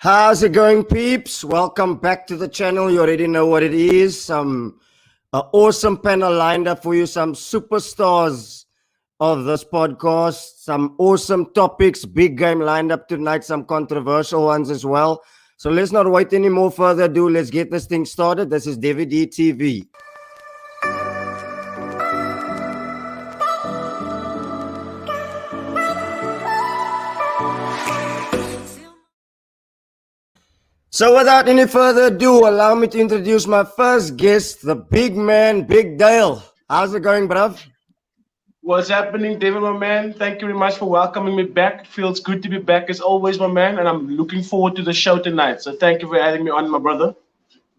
How's it going, peeps? Welcome back to the channel. You already know what it is. Some awesome panel lined up for you. Some superstars of this podcast. Some awesome topics. Big game lined up tonight. Some controversial ones as well. So let's not wait any more further ado. Let's get this thing started. This is DVD TV. So without any further ado, allow me to introduce my first guest, the big man, Big Dale. How's it going, bruv? What's happening, David, my man? Thank you very much for welcoming me back. It feels good to be back as always, my man, and I'm looking forward to the show tonight. So thank you for having me on, my brother.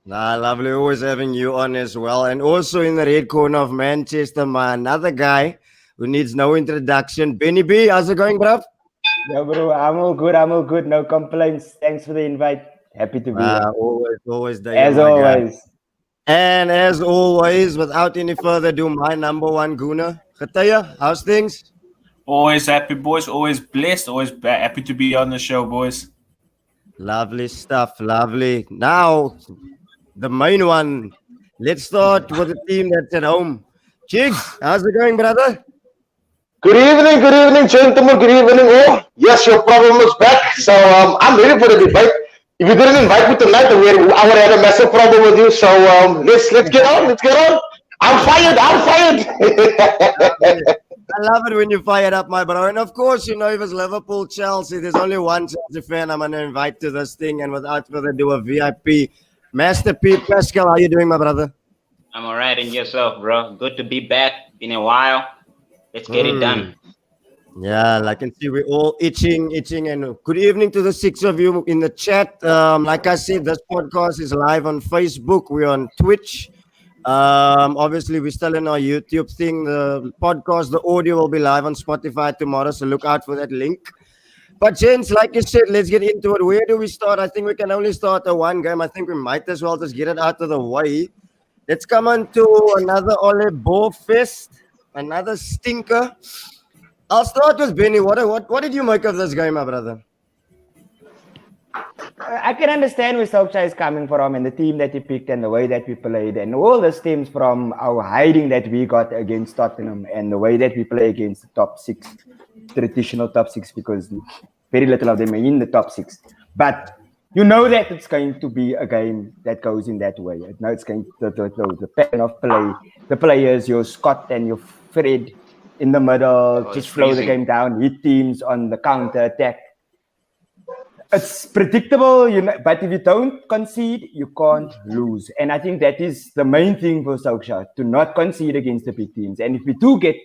Lovely always having you on as well. And also in the red corner of Manchester, my another guy who needs no introduction, Benny B. How's it going, bruv? Yeah, bro, I'm all good. I'm all good. No complaints. Thanks for the invite. Happy to be here. Always there, As my always. guy. And as always, without any further ado, my number one gooner, Khataya, how's things? Always happy, boys. Always blessed. Always happy to be on the show, boys. Lovely stuff, lovely. Now, the main one. Let's start with the team that's at home. Chigs, how's it going, brother? Good evening, gentlemen. Good evening, all. Yes, your problem is back. So I'm ready for the debate. If you didn't invite me tonight, I would have had a massive problem with you. So let's get on. Let's get on. I'm fired. I love it when you fire up, my bro. And of course, you know, if it's Liverpool, Chelsea, there's only one Chelsea fan I'm going to invite to this thing. And without further ado, a VIP. Master P. Paschal, how you doing, my brother? I'm all right. And yourself, bro? Good to be back. Been a while. Let's get it done. Yeah, I can see we're all itching. And good evening to the six of you in the chat. Like I said, this podcast is live on Facebook. We're on Twitch. Obviously, we're still in our YouTube thing. The podcast, the audio will be live on Spotify tomorrow. So look out for that link. But gents, like you said, let's get into it. Where do we start? I think we can only start the one game. I think we might as well just get it out of the way. Let's come on to another Ole Ball Fest. Another stinker. I'll start with Benny. What did you make of this game, my brother? I can understand where Solskjaer is coming from and the team that he picked and the way that we played. And all this stems from our hiding that we got against Tottenham and the way that we play against the top six, traditional top six, because very little of them are in the top six. But you know that it's going to be a game that goes in that way. Now it's going to the pattern of play, the players, your Scott and your Fred in the middle, just slow the game down, hit teams on the counter attack. It's predictable, you know, but if you don't concede, you can't lose. And I think that is the main thing for Solskjaer, to not concede against the big teams. And if we do get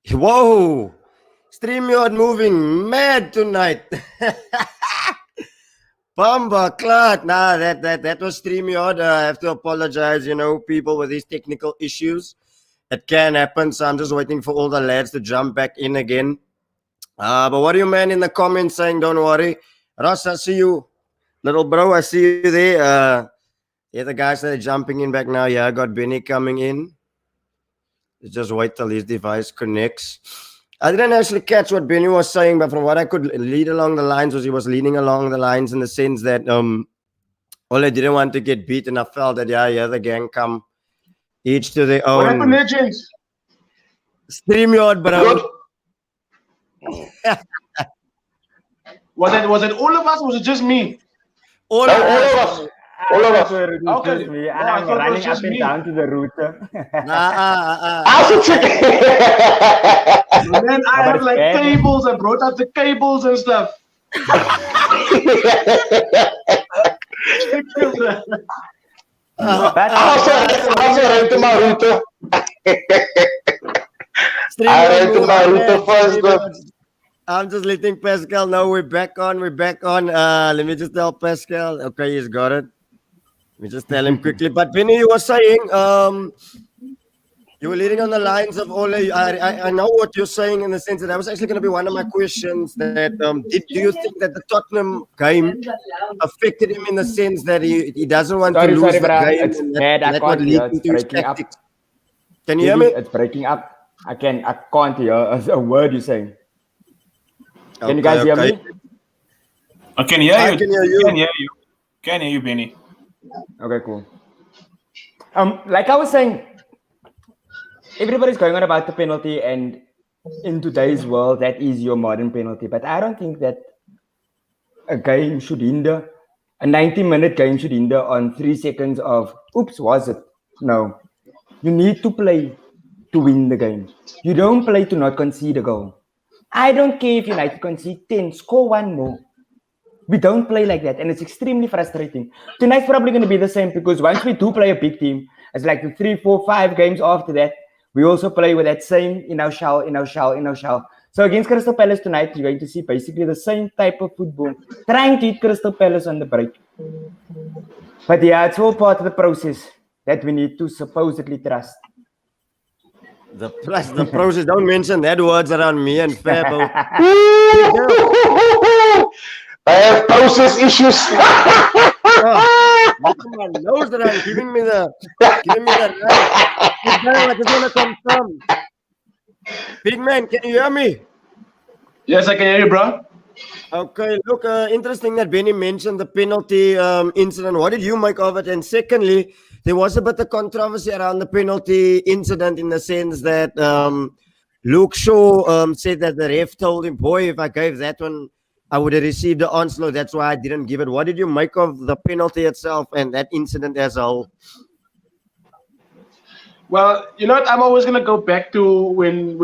Whoa! StreamYard moving mad tonight. Bamba Clark. Nah, that was StreamYard. I have to apologize, people with these technical issues. It can happen, so I'm just waiting for all the lads to jump back in again. But what are you, man, in the comments saying? Don't worry. Ross, I see you. Little bro, I see you there. Yeah, the guys that are jumping in back now. Yeah, I got Benny coming in. Just wait till his device connects. I didn't actually catch what Benny was saying, but from what I could lead along the lines was he was leaning along the lines in the sense that Ole didn't want to get beat, and I felt that the gang come each to their own. What happened there, James? StreamYard, bro. Was it all of us or was it just me? All of us. All of us. Okay. Me. No, And I I'm thought it was running up just and me. down to the router. Man, I have like cables. I brought out the cables and stuff. But Also rent my router. I rented my router first, though. I'm just letting Paschal know we're back on. Let me just tell Paschal. Okay, he's got it. Let me just tell him quickly. But Benny, you were saying, you were leading on the lines of Ole. I know what you're saying in the sense that that was actually going to be one of my questions. That do you think that the Tottenham game affected him in the sense that he doesn't want to lose the game? It's bad. I can't hear. It's breaking up. Can you hear me? It's breaking up. I can't hear a word you're saying. Can you guys hear me? I can hear you. I can hear you. Can hear you, Benny. Okay, cool. Like I was saying, everybody's going on about the penalty, and in today's world, that is your modern penalty. But I don't think that a 90-minute game should hinder on 3 seconds of, oops, was it? No. You need to play to win the game. You don't play to not concede a goal. I don't care if United concede 10, score one more. We don't play like that, and it's extremely frustrating. Tonight's probably going to be the same because once we do play a big team, it's like the 3, 4, 5 games after that, we also play with that same in our shell. So against Crystal Palace tonight, you're going to see basically the same type of football, trying to hit Crystal Palace on the break. But yeah, it's all part of the process that we need to supposedly trust. The process. Don't mention that words around me and Fabo. I have process issues. My nose around, giving me the right. I just want to confirm. Big man, can you hear me? Yes, I can hear you, bro. Okay, look, interesting that Benny mentioned the penalty incident. What did you make of it? And secondly, there was a bit of controversy around the penalty incident in the sense that Luke Shaw said that the ref told him, boy, if I gave that one, I would have received the onslaught. That's why I didn't give it. What did you make of the penalty itself and that incident as a whole? Well, you know what? I'm always gonna go back to when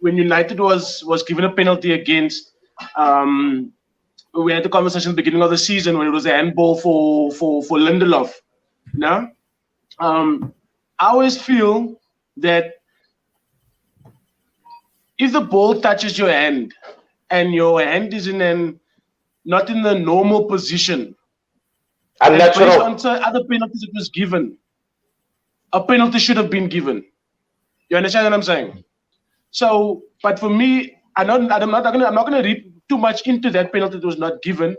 United was given a penalty against. We had the conversation at the beginning of the season when it was a handball for Lindelof. No, I always feel that if the ball touches your hand and your hand is not in the normal position, and based on other penalties it was given, a penalty should have been given. You understand what I'm saying? So, but for me, I'm not gonna read too much into that penalty that was not given.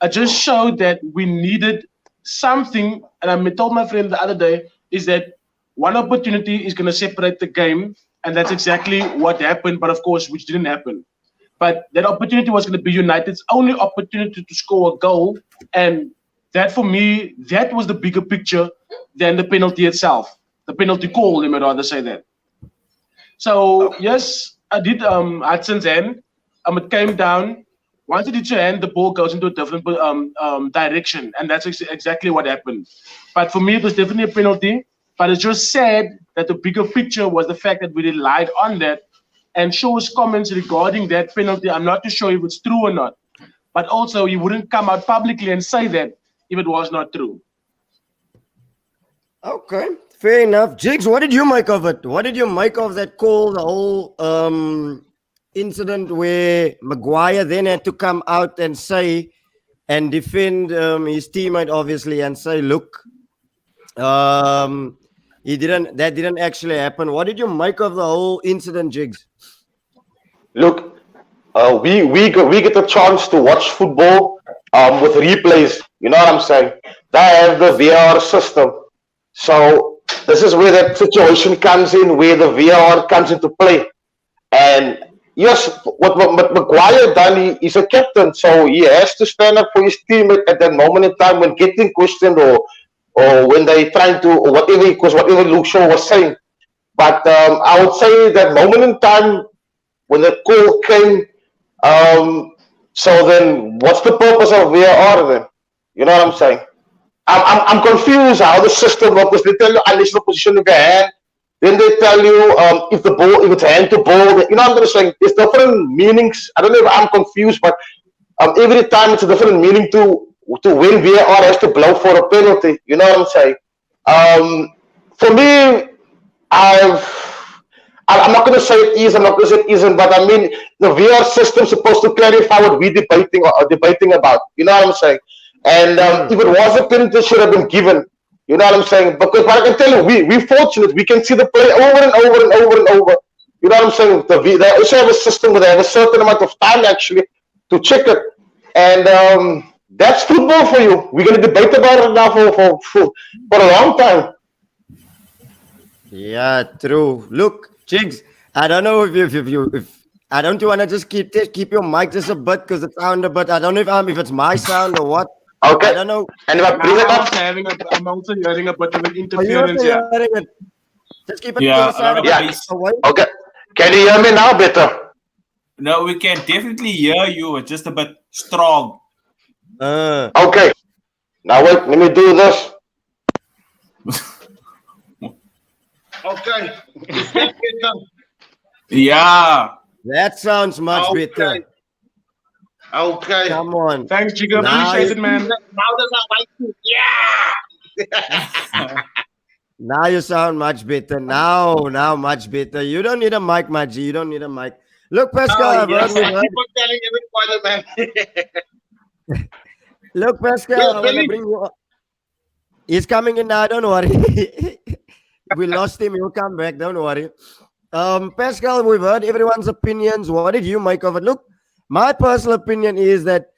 I just showed that we needed something, and I told my friend the other day, is that one opportunity is going to separate the game, and that's exactly what happened, but of course, which didn't happen. But that opportunity was going to be United's only opportunity to score a goal, and that for me, that was the bigger picture than the penalty itself. The penalty call, let me rather say that. So, yes, I did Hudson's hand. It came down. Once it hits your hand, the ball goes into a different direction, and that's exactly what happened. But for me, it was definitely a penalty. But it's just sad that the bigger picture was the fact that we relied on that. And Shaw's comments regarding that penalty, I'm not too sure if it's true or not. But also, he wouldn't come out publicly and say that if it was not true. Okay, Fair enough. Jigs, what did you make of it? What did you make of that call, the whole incident where Maguire then had to come out and say and defend his teammate, obviously, and say, look, that didn't actually happen. What did you make of the whole incident, Jigs? Look, we get a chance to watch football with replays. You know what I'm saying? They have the VR system. So this is where that situation comes in, where the VR comes into play. And yes, what Maguire done, he's a captain, so he has to stand up for his team at that moment in time when getting questioned or when they trying to, or whatever Luke Shaw was saying. But I would say that moment in time when the call came, so then what's the purpose of VAR then? You know what I'm saying? I'm confused how the system works. They tell you unless the position of your hand, then they tell you if it's hand to ball. You know what I'm saying? There's different meanings. I don't know if I'm confused, but every time it's a different meaning to when VAR has to blow for a penalty. You know what I'm saying? For me, I'm not going to say it is, I'm not going to say it isn't, but I mean, the VR system is supposed to clarify what we're debating about. You know what I'm saying? And if it was a penalty, it should have been given. You know what I'm saying? Because what I can tell you, we're fortunate. We can see the play over and over and over and over. You know what I'm saying? They also have a system where they have a certain amount of time actually to check it. And that's football for you. We're going to debate about it now for a long time. Yeah, true. Look, Jigs, I don't know if I don't want to just keep your mic just a bit because it sounds a bit. I don't know if it's my sound or what. Okay. I don't know. And if I bring it up, I'm also hearing a bit of an interference here. Just keep it to the side. Yeah. Okay. Can you hear me now better? No, we can definitely hear you. It's just a bit strong. Okay. Now wait, let me do this. Okay. Yeah. That sounds much better. Okay. Come on. Thanks, Jigga. Appreciate it, man. Now does that like you? Yeah. Now you sound much better. Now much better. You don't need a mic, Maji. You don't need a mic. Look, Paschal, yes, I keep on telling everybody, man. Look, Paschal, I want to bring you up. He's coming in now. Don't worry. We lost him. He'll come back. Don't worry. Paschal, we've heard everyone's opinions. What did you make of it? Look, my personal opinion is that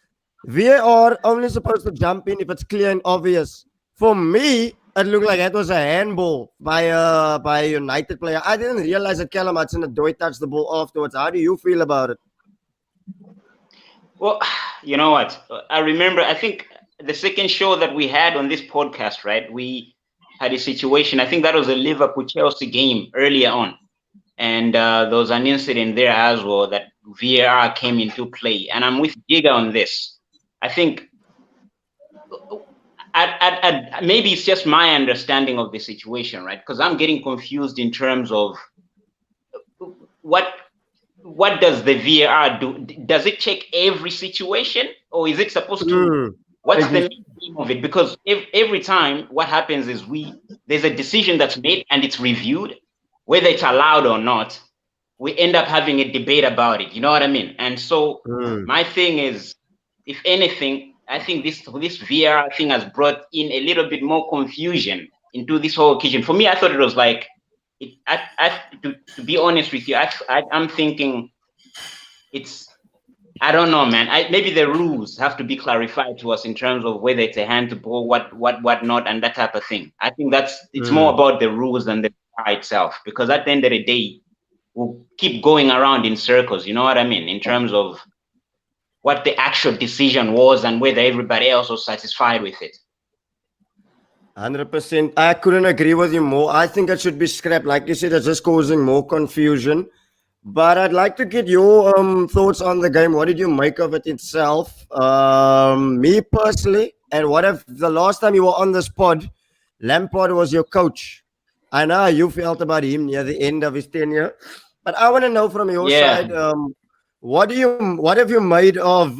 VAR only supposed to jump in if it's clear and obvious. For me, it looked like that was a handball by a United player. I didn't realize that Callum Hudson-Odoi touched the ball afterwards. How do you feel about it? Well, you know what? I remember, I think the second show that we had on this podcast, right? We had a situation. I think that was a Liverpool-Chelsea game earlier on. And there was an incident there as well that VAR came into play. And I'm with Giga on this. I think maybe it's just my understanding of the situation, right? Because I'm getting confused in terms of what does the VAR do? Does it check every situation, or is it supposed to? What's the name of it? Because every time what happens is there's a decision that's made and it's reviewed, whether it's allowed or not. We end up having a debate about it. You know what I mean? And so my thing is, if anything, I think this VAR thing has brought in a little bit more confusion into this whole occasion. For me, I thought it was like, to be honest with you, I'm thinking I don't know, man. Maybe the rules have to be clarified to us in terms of whether it's a hand to ball, what not, and that type of thing. I think it's more about the rules than the VAR itself, because at the end of the day, we'll keep going around in circles. You know what I mean? In terms of what the actual decision was and whether everybody else was satisfied with it. 100%. I couldn't agree with you more. I think it should be scrapped. Like you said, it's just causing more confusion. But I'd like to get your thoughts on the game. What did you make of it itself? Me personally, and what if the last time you were on this pod, Lampard was your coach? I know how you felt about him near the end of his tenure. But I want to know from your side, what have you made of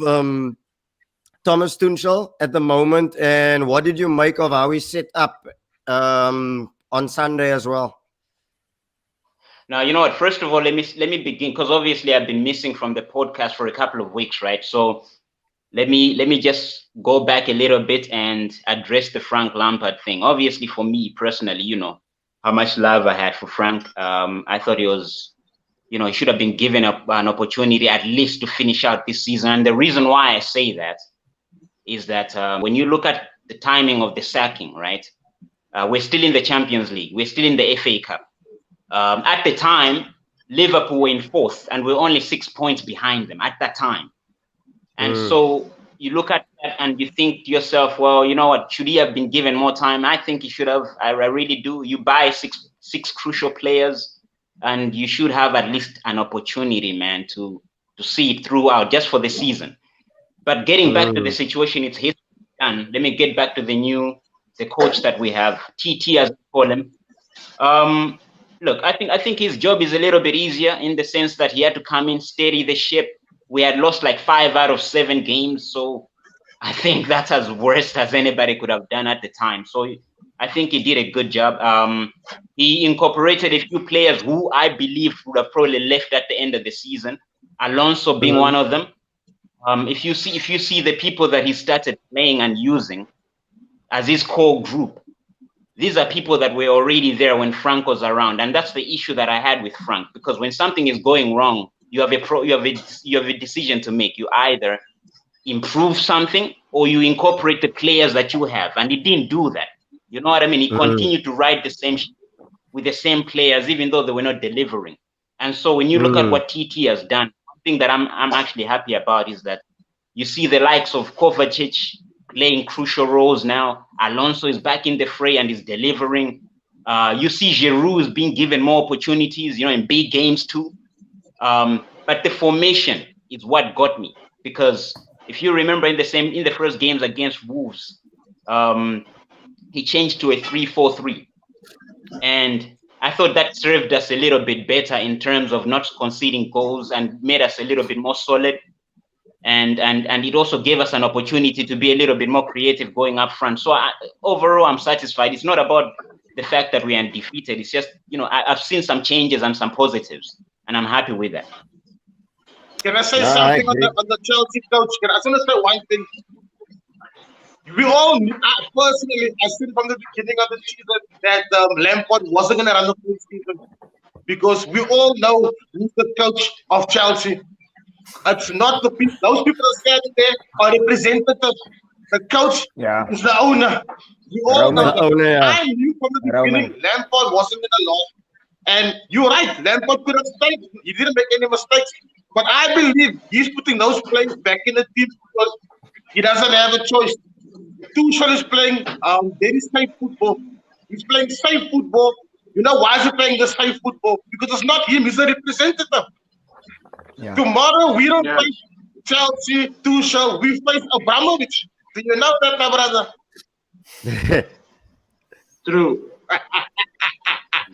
Thomas Tuchel at the moment, and what did you make of how he set up on on Sunday as well? Now, you know what? First of all, let me begin, because obviously I've been missing from the podcast for a couple of weeks, right? So let me just go back a little bit and address the Frank Lampard thing. Obviously, for me personally, you know how much love I had for Frank. I thought he was, you know, he should have been given an opportunity at least to finish out this season. And the reason why I say that is that when you look at the timing of the sacking, right? We're still in the Champions League. We're still in the FA Cup. At the time, Liverpool were in fourth, and we're only 6 points behind them at that time. And so you look at that and you think to yourself, well, you know what? Should he have been given more time? I think he should have. I really do. You buy six crucial players, and you should have at least an opportunity, man, to see it throughout just for the season. But getting back to the situation, it's his done. Let me get back to the coach that we have, TT as we call him. Look, I think his job is a little bit easier in the sense that he had to come in, steady the ship. We had lost like 5 out of 7 games, so I think that's as worst as anybody could have done at the time. So I think he did a good job. He incorporated a few players who I believe would have probably left at the end of the season. Alonso being one of them. If you see the people that he started playing and using as his core group, these are people that were already there when Frank was around, and that's the issue that I had with Frank. Because when something is going wrong, you have a decision to make. You either improve something or you incorporate the players that you have, and he didn't do that. You know what I mean? He continued to ride the same ship with the same players, even though they were not delivering. And so when you look at what TT has done, one thing that I'm actually happy about is that you see the likes of Kovacic playing crucial roles now. Alonso is back in the fray and is delivering. You see Giroud is being given more opportunities, you know, in big games too. But the formation is what got me, because if you remember in the first games against Wolves, he changed to a 3-4-3, and I thought that served us a little bit better in terms of not conceding goals and made us a little bit more solid. And it also gave us an opportunity to be a little bit more creative going up front. So overall, I'm satisfied. It's not about the fact that we are undefeated. It's just, you know, I've seen some changes and some positives, and I'm happy with that. Can I say something on the Chelsea coach? I just want to say one thing. We all, personally, I said from the beginning of the season that Lampard wasn't going to run the full season, because we all know who's the coach of Chelsea. It's not the people. Those people that are standing there are representatives. The coach is the owner. We all know that. I knew from the beginning Lampard wasn't going to last. And you're right, Lampard could have stayed. He didn't make any mistakes. But I believe he's putting those players back in the team because he doesn't have a choice. Tuchel is playing very safe football. He's playing safe football. You know why is he playing the safe football? Because it's not him, he's a representative. Yeah. Tomorrow we don't face Chelsea, Tuchel, we face Abramovich. Do you know that, my brother? True.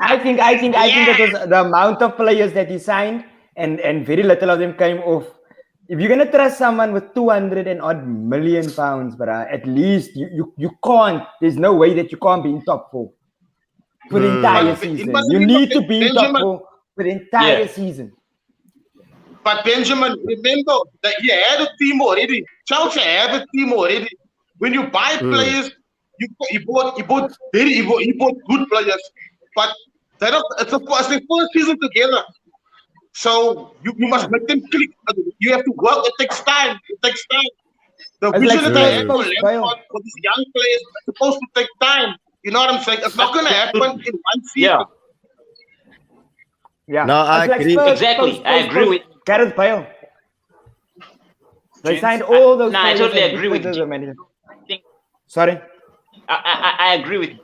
I think it was the amount of players that he signed, and very little of them came off. If you're gonna trust someone with 200 and odd million pounds, bruh, at least you can't. There's no way that you can't be in top 4 for the entire season. You need to be in top 4 for the entire season. But Benjamin, remember that he had a team already. Chelsea had a team already. When you buy players, he bought good players. But it's the first season together. So you must make them click. You have to work. It takes time. The vision that I have for these young players is supposed to take time. You know what I'm saying? It's not going to happen in one season. Yeah. No, I agree. Exactly. I agree with Gareth Bale. They signed all those. No, I totally agree with you. Sorry. I agree with you.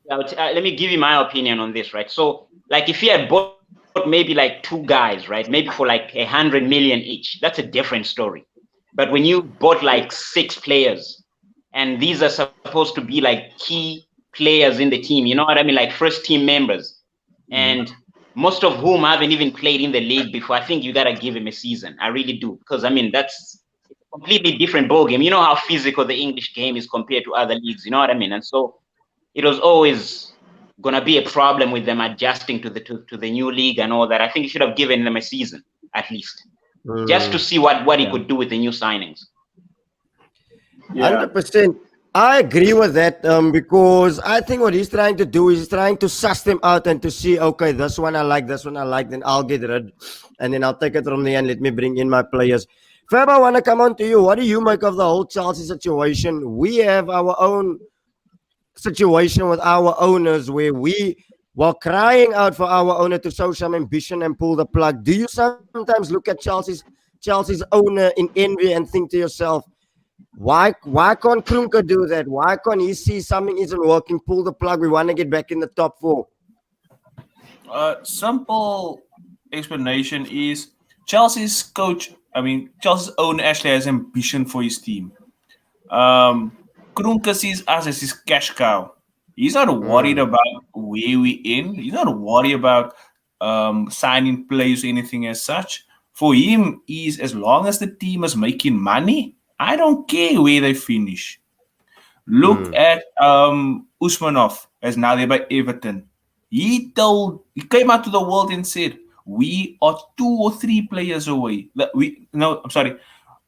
Let me give you my opinion on this, right? So, like, if he had bought maybe like 2 guys, right? Maybe for like 100 million each, that's a different story. But when you bought like 6 players, and these are supposed to be like key players in the team, you know what I mean? Like first team members, and most of whom haven't even played in the league before, I think you got to give him a season. I really do. Because, I mean, that's a completely different ballgame. You know how physical the English game is compared to other leagues. You know what I mean? And so it was always gonna be a problem with them adjusting to the new league and all that. I think he should have given them a season at least, just to see what he could do with the new signings. 100%. I agree with that because I think what he's trying to do is he's trying to suss them out and to see, okay, this one I like, then I'll get rid, and then I'll take it from there and let me bring in my players. Fab, I want to come on to you. What do you make of the whole Chelsea situation? We have our own situation with our owners where we were crying out for our owner to show some ambition and pull the plug. Do you sometimes look at Chelsea's owner in envy and think to yourself, why can't Kroenke do that? Why can't he see something isn't working, pull the plug, we want to get back in the top 4? Simple explanation is Chelsea's owner actually has ambition for his team. Kroenke sees us as his cash cow. He's not worried about where we in. He's not worried about signing players or anything as such. For him, is as long as the team is making money, I don't care where they finish. Look at Usmanov, as now there by Everton. He came out to the world and said, we are 2 or 3 players away.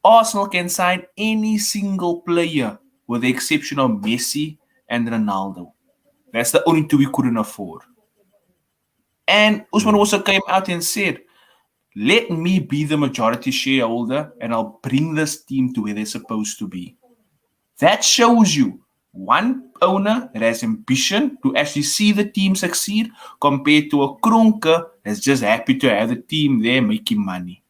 Arsenal can sign any single player with the exception of Messi and Ronaldo. That's the only 2 we couldn't afford. And Usman also came out and said, let me be the majority shareholder and I'll bring this team to where they're supposed to be. That shows you one owner that has ambition to actually see the team succeed compared to a Kroenke that's just happy to have the team there making money.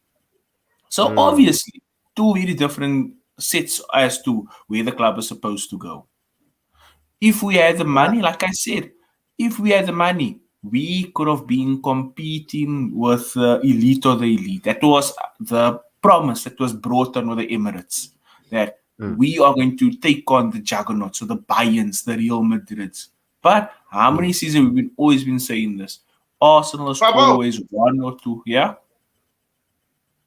So obviously, 2 very different sets as to where the club is supposed to go. If we had the money, like I said, we could have been competing with the elite of the elite. That was the promise that was brought on with the Emirates, that we are going to take on the juggernauts, so the Bayerns, the Real Madrids. But how many seasons we've always been saying this? Arsenal is always 1 or 2, yeah?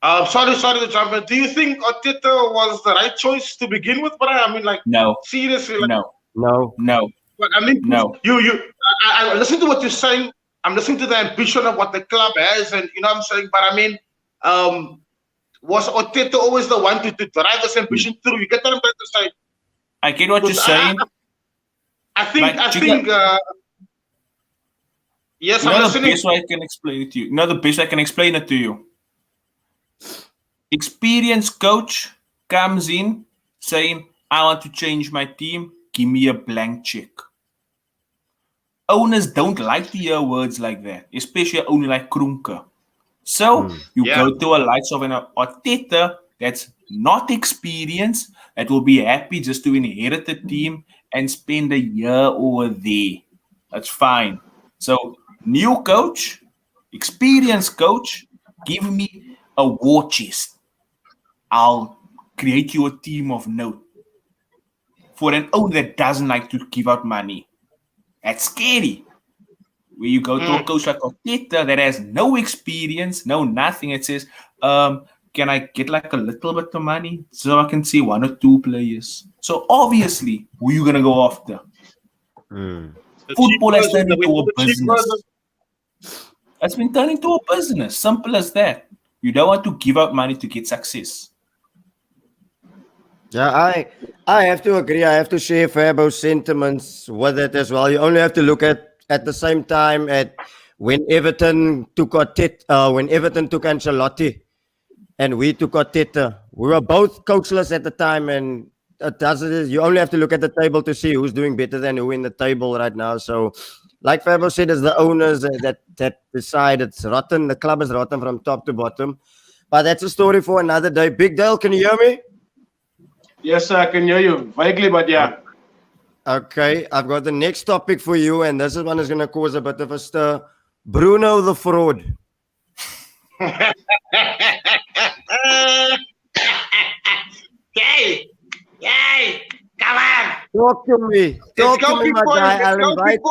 Sorry to jump in. Do you think Arteta was the right choice to begin with? But I mean, like, no. Seriously, like, no. But I mean, no. I listen to what you're saying. I'm listening to the ambition of what the club has, and you know what I'm saying. But I mean, was Arteta always the one to drive this ambition through? You get what I'm trying to say? I get what you're saying. I think. Yes, I'm listening. The best way I can explain it to you. The best I can explain it to you. Experienced coach comes in saying, I want to change my team. Give me a blank check. Owners don't like to hear words like that, especially only like Kroenke. So you go to a likes of an Arteta that's not experienced, that will be happy just to inherit the team and spend a year over there. That's fine. So new coach, experienced coach, give me a war chest. I'll create you a team of note. For an owner that doesn't like to give out money, that's scary. Where you go to a coach like Arteta that has no experience, no nothing, it says, can I get like a little bit of money so I can see 1 or 2 players? So obviously, who are you going to go after? Football has turned into a business. It's been turned into a business. Simple as that. You don't want to give out money to get success. Yeah, I have to agree. I have to share Fabo's sentiments with it as well. You only have to look at the same time at when Everton took Ancelotti and we took Arteta. We were both coachless at the time, and you only have to look at the table to see who's doing better than who in the table right now. So, like Fabo said, it's the owners that decide. It's rotten. The club is rotten from top to bottom. But that's a story for another day. Big Dale, can you hear me? Yes, sir, I can hear you vaguely, but yeah. Okay, I've got the next topic for you, and this one is going to cause a bit of a stir. Bruno the fraud. Yay! Come on! Talk to me. Talk to me, my guy. I'll invite.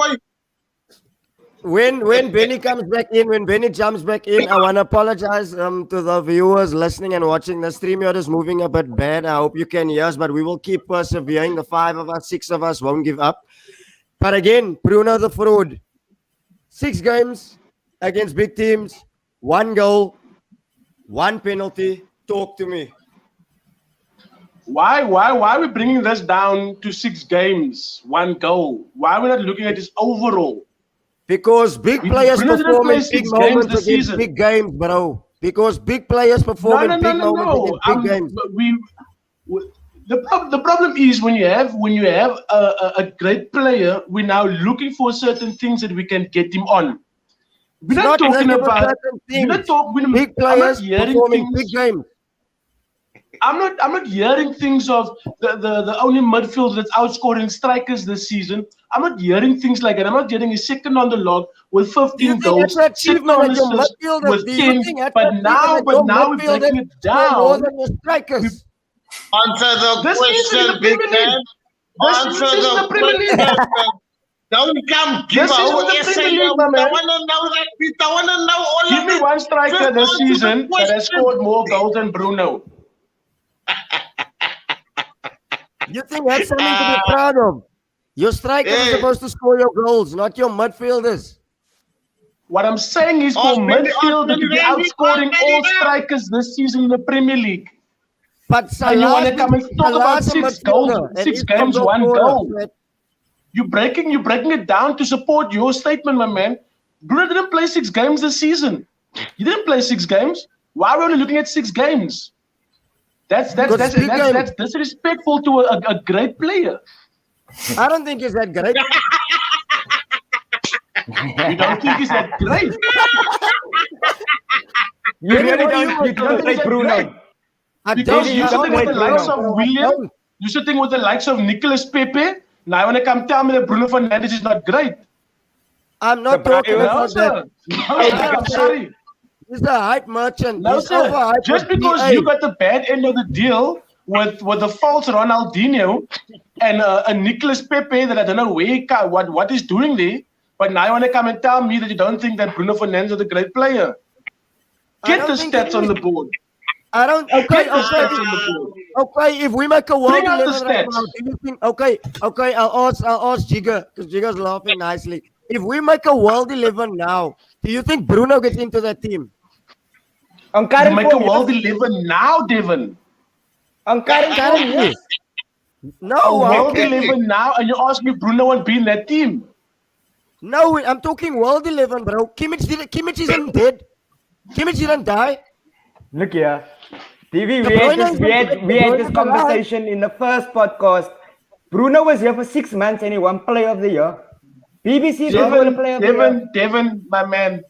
When Benni comes back in, when Benni jumps back in, I want to apologize to the viewers listening and watching. The StreamYard is moving a bit bad. I hope you can hear us, but we will keep persevering. The 5 of us, 6 of us won't give up. But again, Bruno the fraud. 6 games against big teams, 1 goal, 1 penalty. Talk to me. Why are we bringing this down to 6 games, 1 goal? Why are we not looking at this overall? Because big players Bruno didn't perform play in 6 big games moments this against season. big games, bro. Because big players perform in big moments against big games. The problem is when you have a great player, we're now looking for certain things that we can get him on. We're not talking about big players performing big games. I'm not hearing things of the only midfield that's outscoring strikers this season. I'm not hearing things like that. I'm not hearing a second on the log with 15 goals, sitting on assists with 10. But now we're breaking it down. More than your strikers. Answer the question, big man. Answer the question. Don't come give out essay. We don't want to know that. We don't want to know all of it. Give me one striker this season that has scored more goals than Bruno. You think that's something to be proud of? Your strikers are supposed to score your goals, not your midfielders. What I'm saying is for midfield to be outscoring all strikers this season in the Premier League. But and you want to come and talk about 6 goals, 6 games, 1 goal. You're breaking it down to support your statement, my man. Bruno didn't play 6 games this season. He didn't play 6 games. Why are we only looking at 6 games? That's disrespectful to a great player. I don't think he's that great. You don't think he's that great? You really don't like Bruno. Because you're sitting with the likes of William, you're sitting with the likes of Nicolas Pepe. Now, when I come tell me that Bruno Fernandes is not great, I'm not talking about that. I'm sorry. He's a hype merchant. No, sir. Just because you got the bad end of the deal with the false Ronaldinho and a Nicolas Pepe that I don't know what he's doing there, but now you want to come and tell me that you don't think that Bruno Fernandes is a great player. Get the stats on the board. I don't. Okay. If we make a world 11 right now, do you think? Okay. I'll ask Jigger because Jigger's laughing nicely. If we make a world 11 now, do you think Bruno gets into that team? You make a world 11 now, Devon. Currently. No, a world 11 now, and you ask me Bruno won't be in that team. No, I'm talking world 11, bro. Kimmich isn't dead. Kimmich didn't die. Look here. TV, we had this conversation in the first podcast. Bruno was here for 6 months and he won Player of the Year. BBC Devon, my man.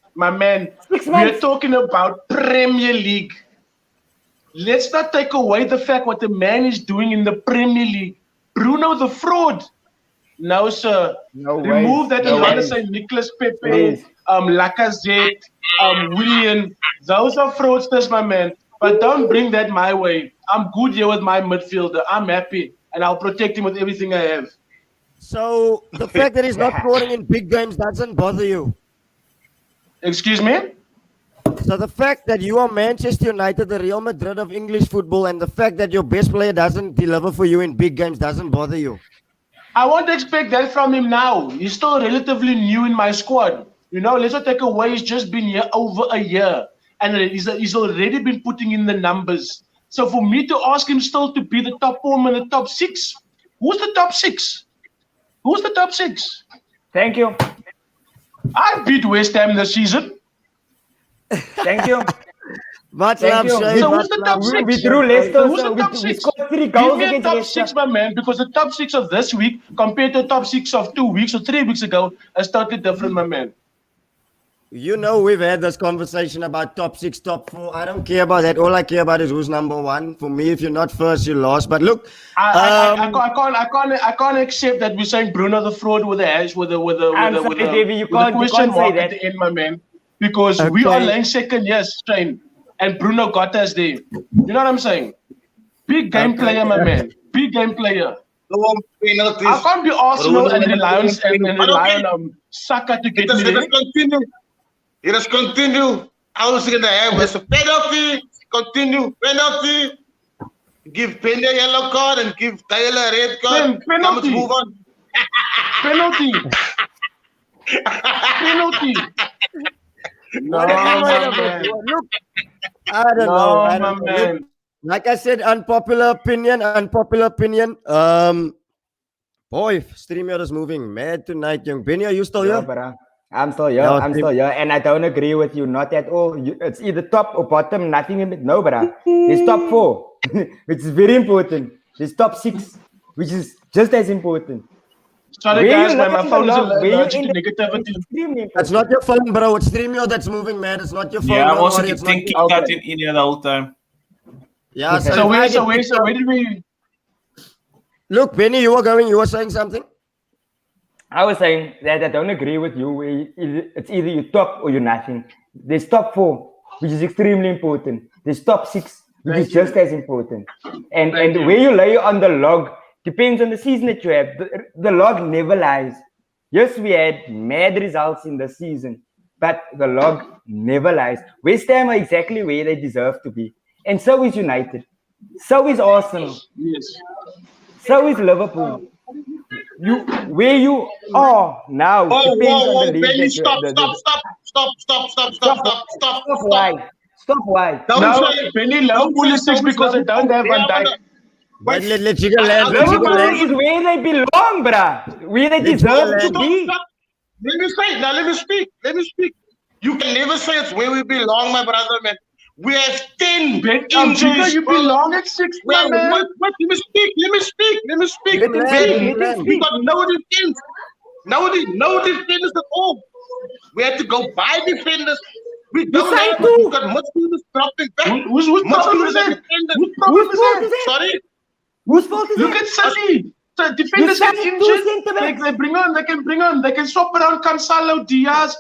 6 months. We're talking about Premier League. Let's not take away the fact what the man is doing in the Premier League. Bruno the fraud. No, sir. No way. Remove that and rather say Nicolas Pepe, Lacazette, William. Those are fraudsters, my man. But don't bring that my way. I'm good here with my midfielder. I'm happy. And I'll protect him with everything I have. So the fact that he's not scoring in big games doesn't bother you? Excuse me? So the fact that you are Manchester United, the Real Madrid of English football, and the fact that your best player doesn't deliver for you in big games doesn't bother you? I won't expect that from him now. He's still relatively new in my squad. You know, let's not take away he's just been here over a year. And he's already been putting in the numbers. So for me to ask him still to be the top form in the top 6, who's the top 6? Who's the top 6? Thank you. I beat West Ham this season. Thank you. Much love, Shane. So who's the top 6? We drew Leicester. Who's the top 6? We scored 3 goals. Give me a top 6, my man, because the top 6 of this week compared to the top 6 of 2 weeks or 3 weeks ago is totally different, my man. You know, we've had this conversation about top 6, top 4. I don't care about that. All I care about is who's number 1. For me, if you're not first, you're lost. But look, I can't accept that we're saying Bruno the fraud with the hash with the question mark at the end, my man. Because we are laying second, yes, Shane, and Bruno got us there. You know what I'm saying? Big game player, my man. Big game player. I can't be Arsenal and rely on Saka to get me there. Let us continue. I was going to have a penalty. Continue. Penalty. Give Benni a yellow card and give Tyler a red card. Penalty. Let's move on. Penalty. Penalty. No, What are you my talking man. about? Look, I don't know. No, I my don't know. man. Look, like I said, unpopular opinion. Boy, StreamYard is moving mad tonight, young Benny. Are you still Yeah, here? bruh. I'm still here. Yeah, I'm still here. And I don't agree with you. Not at all. It's either top or bottom, nothing in it. No, bruh. There's top 4, which is very important. There's top 6, which is just as important. Sorry, Where guys, you my live in phone is the log, where you allergic to in the- negativity. extremely That's important. not your phone, bro. It's StreamYard that's moving mad. It's not your phone. Yeah, I'm Don't also worry, it's not thinking your- that in here the whole time. Yeah, So if I where get so kicked out- where did we? Look, Benny, you were saying something? I was saying that I don't agree with you. It's either you top or you're nothing. There's top 4, which is extremely important. There's top 6, which is just as important. And where you lay on the log depends on the season that you have. The log never lies. Yes, we had mad results in the season, but the log never lies. West Ham are exactly where they deserve to be. And so is United. So is Arsenal. Yes. So is Liverpool. Where you are now depends on the league Benny, that stop. Stop why? Stop why? Don't Now, say Benny, Liverpool is 6 because they don't have Van Dijk. Let Jigga land. Let Jigga Liverpool land. is where they belong, bruh. Where they deserve to be. Let me say, now let me speak. You can never say it's where we belong, my brother, man. We have 10 injuries. You belong at 6, my Wait, man. let me speak. We got no defense. No defenders at all. We had to go buy defenders. We don't signed have. two. We got midfielders dropping back. Whose problem is that? Whose problem is that? Sorry. Whose fault is Look it? at City. So defenders get signed two injured. centre-backs. They bring on. They can swap around Cancelo, Diaz,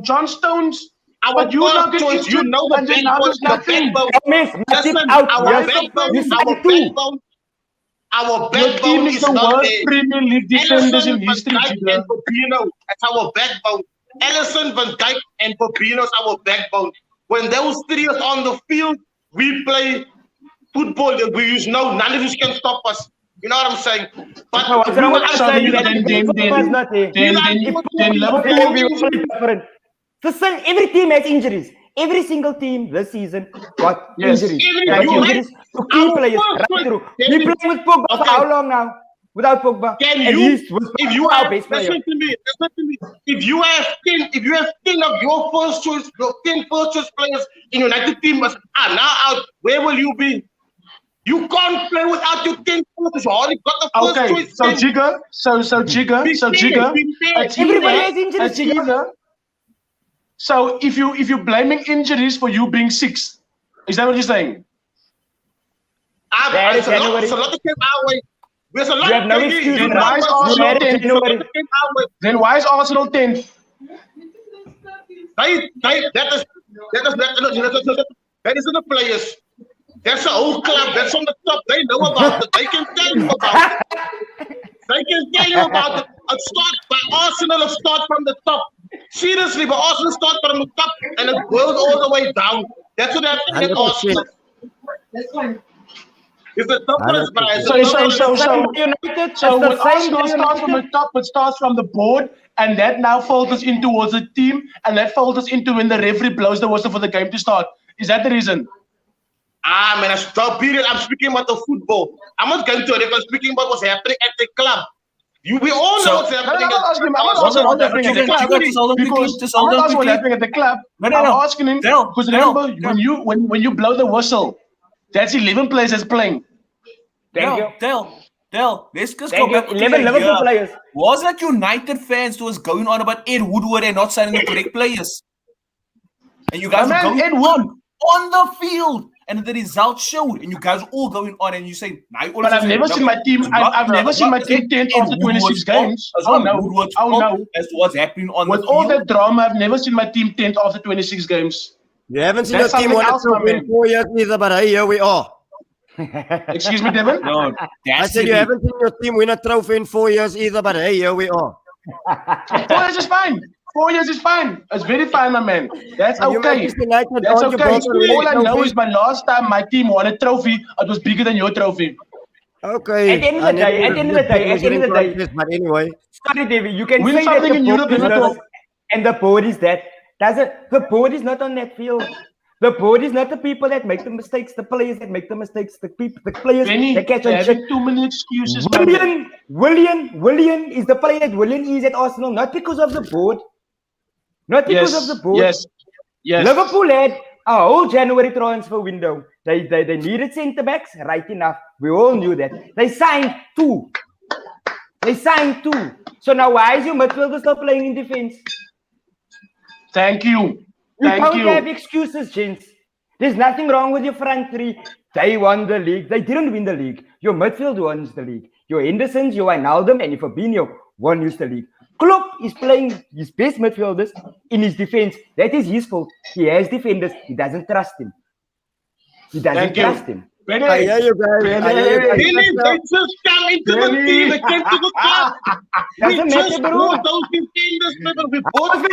John Stones. Our But you now get choice, you injured know the and then now backbone. there's nothing. Listen, out. Our Yes, backbone, you our signed two. backbone, our Your backbone team is is the not worst there. Premier League defenders Alisson, in Van history. Dijk, and Fabinho. That's our backbone. Alisson, Van Dijk, and Fabinho is our backbone. When those 3 are on the field, we play football that we use. No, none of you can stop us. You know what I'm saying? But What's wrong with us So saying that? then Okay, we Liverpool. were different. Listen, every team has injuries. Every single team this season got Yes. injuries. Even Got you injuries to key our players first right choice, through. Benny. We playing with Pogba for Okay. how long now? Without Pogba. Can And you, he's was if you our have, best player. listen to me. If you have 10 of your first choice players in United team are now out, where will you be? You can't play without your 10 players. You already got the first Okay, choice. so 10. Jigger, Be fair. it's Everybody either- has injuries, it's either- So if you're blaming injuries for you being 6, is that what you're saying? That is January. It's a lot that came our way. There's a lot You have no that came- excuse. you Then know why is what? Arsenal You had it 10th? January. That came our way. Then why is Arsenal 10th? That isn't the players. That's the whole club. That's from the top. They know about it. They can tell you about it. They can tell you about it. It starts by Arsenal. It starts from the top. Seriously, but Arsenal starts from the top and it goes all the way down. That's what happened at 100%. Arsenal. It's the difference, guys. So United, So it's the when same Arsenal starts from the top, it starts from the board, and that now filters in towards the team, and that filters into when the referee blows the whistle for the game to start. Is that the reason? Man, stop period. I'm speaking about the football. I'm not going to it. I'm speaking about what's happening at the club. We all know what's happening. I'm not asking him. I'm not Hold asking on, what's happening at the club. just hold on quickly, Because just I'm hold not on asking what's quickly. happening at the club. No, I'm no. asking him Tell, because tell, remember when you blow the whistle, that's 11 players that's playing. Thank you. Tell. Let's just Thank go you. back to 11 the Liverpool year. players. Was that United fans who was going on about Ed Woodward and not signing the correct players? And you guys My were man, going Ed Wood- on the field, and the results showed, and you guys were all going on, and you say, But I've never seen my team. I've never seen my team 10th after 26 games. Oh no! As to what's happening on With the all field. that drama, I've never seen my team 10th after 26 games. You haven't seen That's your team something win a else, my trophy in man. 4 years either, but hey, here we are. Excuse me, Devin. No, I that's said you haven't seen your team win a trophy in 4 years either, but hey, here we are. 4 years is fine. 4 years is fine. It's very fine, my man. That's And you okay. Manchester United, That's aren't you okay. both winning All I know trophies? is my last time my team won a trophy, it was bigger than your trophy. Okay. At the end of the day, But anyway, sorry, David, you can Win say that something the in board Europe, is you this know. and the board is that. The board is not on that field. The board is not the people that make the mistakes, the players that make the mistakes, the players Benny, that catch you're on shit. having too many excuses, my man. Willian is the player that Willian is at Arsenal, not because of the board. Not because of the board. Yes. Liverpool had a whole January transfer window. They needed centre backs, right enough. We all knew that. They signed two. So now why is your midfielder still playing in defense? Thank you. You don't have excuses, gents. There's nothing wrong with your front three. They won the league. They didn't win the league. Your midfield won the league. Your Hendersons, your Wijnaldum, and your Fabinho won the league. Klopp is playing his best midfielders in his defense. That is his fault. He has defenders. He doesn't trust him. Benny, I hear you guys. Benny, they just come into the team. They came to the club. We just bought those defenders. We bought them.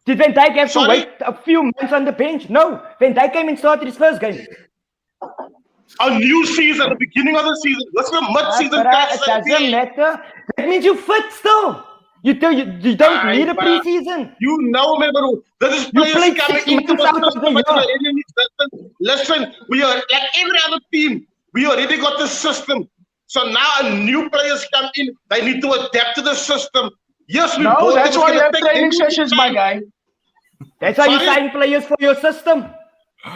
Did Van Dijk have to wait a few months on the bench? No. Van Dijk came and started his first game. A new season, the beginning of the season. What's the mid-season? It doesn't matter. That means you fit still. You don't need a preseason. You know me, bro. This is players coming into the system. Listen, we are like every other team. We already got the system. So now a new players come in. They need to adapt to the system. Yes, we No, that's why you have training sessions, my guy. That's why you sign players for your system.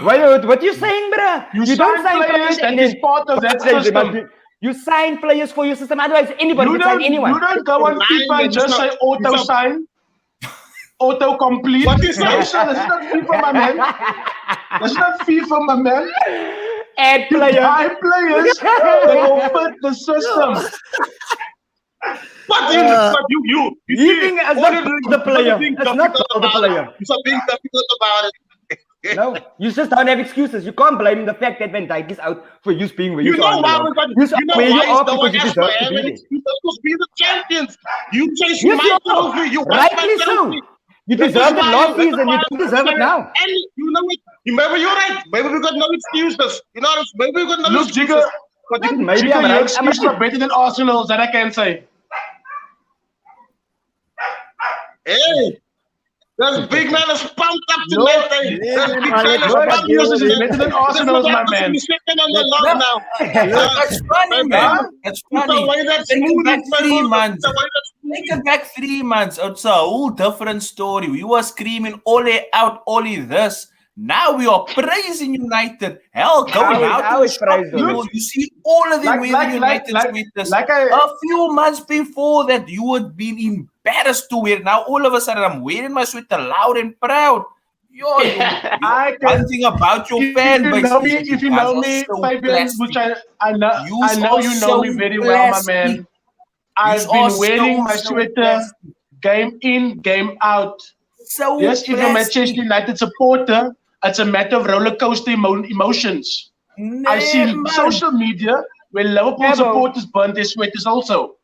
What are you saying, bro? You don't sign players and is part of that system. You sign players for your system. Otherwise, anybody can sign anyone. You don't go on FIFA and just say auto sign, auto complete. What is that? That's not FIFA, my man. That's not FIFA, my man. Add You players. buy players that will fit the system. But you think it's not the player. It's not the player. You're being difficult about it. No, you just don't have excuses. You can't blame the fact that Van Dijk is out for you being where you are. Why is no one else to have an excuse? Because we're the champions. You chase my trophy. You want Rightly my so. trophy. You deserved it last season. You don't deserve it now. And you know what? Maybe you're right. Maybe we got no excuses. You know, maybe we got no Look, excuses. Jigga, Maybe I'm your right. excuses are better than Arsenal's, that I can say. Hey, this big man is pumped up tonight. This big man is pumped Yours is up. better than Arsenal's, my man. He's second on the log now. That's funny, man. That's The funny. way that's Take it smooth. back 3 months. The way that's Take it back 3 months. It's a whole different story. We were screaming Ole out, Ole this. Now we are praising United. Hell, going out to shop people. You see all of them wearing United sweaters. A few months before that, you would be embarrassed to wear. Now all of a sudden, I'm wearing my sweater loud and proud. You're one thing about your fan base. If you know me, Fabian, which I know you know me very well, my man. I've been wearing my sweater game in, game out. So yes, if you're a Manchester United supporter, it's a matter of roller coaster emotions. I've seen social media where Liverpool supporters burn their sweaters also.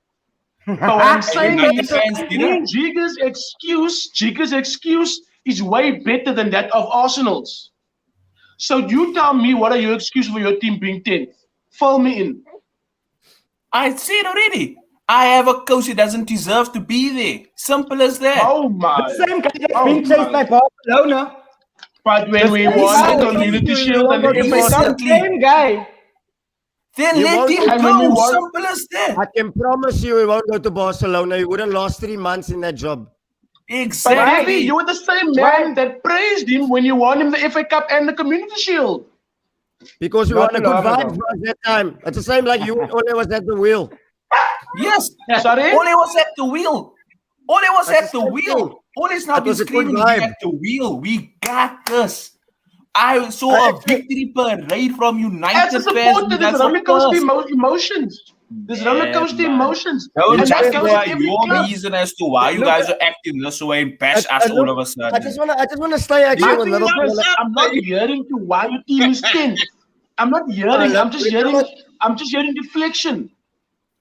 But what I'm saying is, Jigga's excuse is way better than that of Arsenal's. So you tell me, what are your excuses for your team being 10th? Fill me in. I said already. I have a coach who doesn't deserve to be there. Simple as that. Oh my. The same guy that's being chased by Barcelona. But when we won the Community Shield and the same guy. Then let him go. Simple as that. I can promise you he won't go to Barcelona. He wouldn't last 3 months in that job. Exactly. But Abby, you were the same man that praised him when you won him the FA Cup and the Community Shield. Because we won a good vibe for us that time. It's the same like you and Ole was at the wheel. Yes. Sorry? Ole was at the wheel. Ole was at the wheel. Ole's not been screaming at the wheel. We got this. I saw a victory parade from United fans. There's roller coaster emotions. There's roller coaster emotions. Don't justify your reason as to why you guys are acting this way and bash us all of a sudden. I just want to stay actually with Liverpool. I'm not hearing to why your team is 10th. I'm not hearing. I'm just hearing deflection.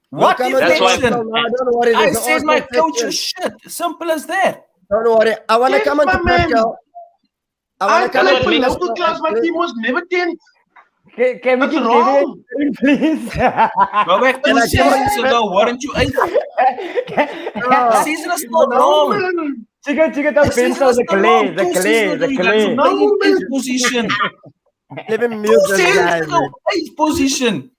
What deflection? I said said my coach is shit. Simple as that. Don't worry. I want to come on to Paschal. I played for local class. My team was never 10th. Can we That's give wrong. David a please? Go back 2 seasons ago, weren't you 8th? The season is not wrong. Man. Chicken, The season is the not wrong. clay, 2 seasons ago, you guys were playing in 8th position. Let him 2 mute this seasons guy. ago, 8th position.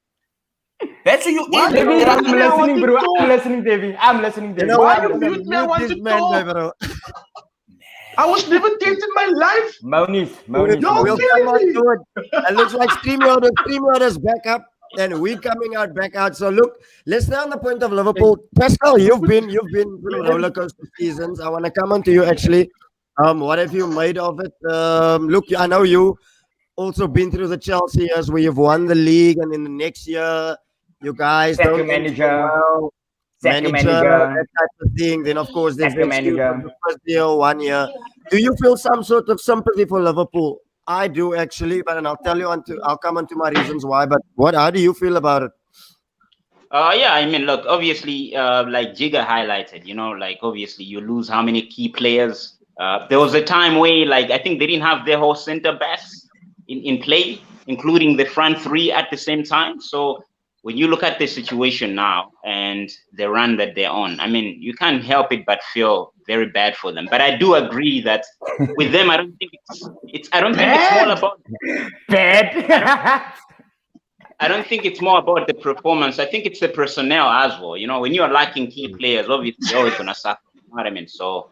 That's where you What? ended David, up. I'm listening, bro. I'm listening, David. You know Why what? you mute me? I want Mute to this man, talk. bro. I was never tempted in my life. Monies. You're We'll come on killing me. to it. It looks like StreamYard is back up, and we coming out back out. So look, let's stay on the point of Liverpool. Paschal, you've been through roller coaster seasons. I want to come on to you actually. What have you made of it? Look, I know you also been through the Chelsea years where you've won the league, and in the next year, you guys Sack don't your end so manager. well. Sack your Manager, manager. that type of thing. Then of course there's Sack your the excuse of manager. the first year, 1 year. Do you feel some sort of sympathy for Liverpool? I do actually, but and I'll tell you I'll come onto my reasons why. But how do you feel about it? Yeah, I mean, look, obviously, like Jigga highlighted, like obviously you lose how many key players. There was a time where, like, I think they didn't have their whole center backs in play, including the front three at the same time. So when you look at the situation now and the run that they're on, I mean, you can't help it but feel very bad for them. But I do agree that with them, I don't think it's more about Bad. I don't think it's more about the performance. I think it's the personnel as well. When you are lacking key players, obviously you're always gonna suffer. You know what I mean? So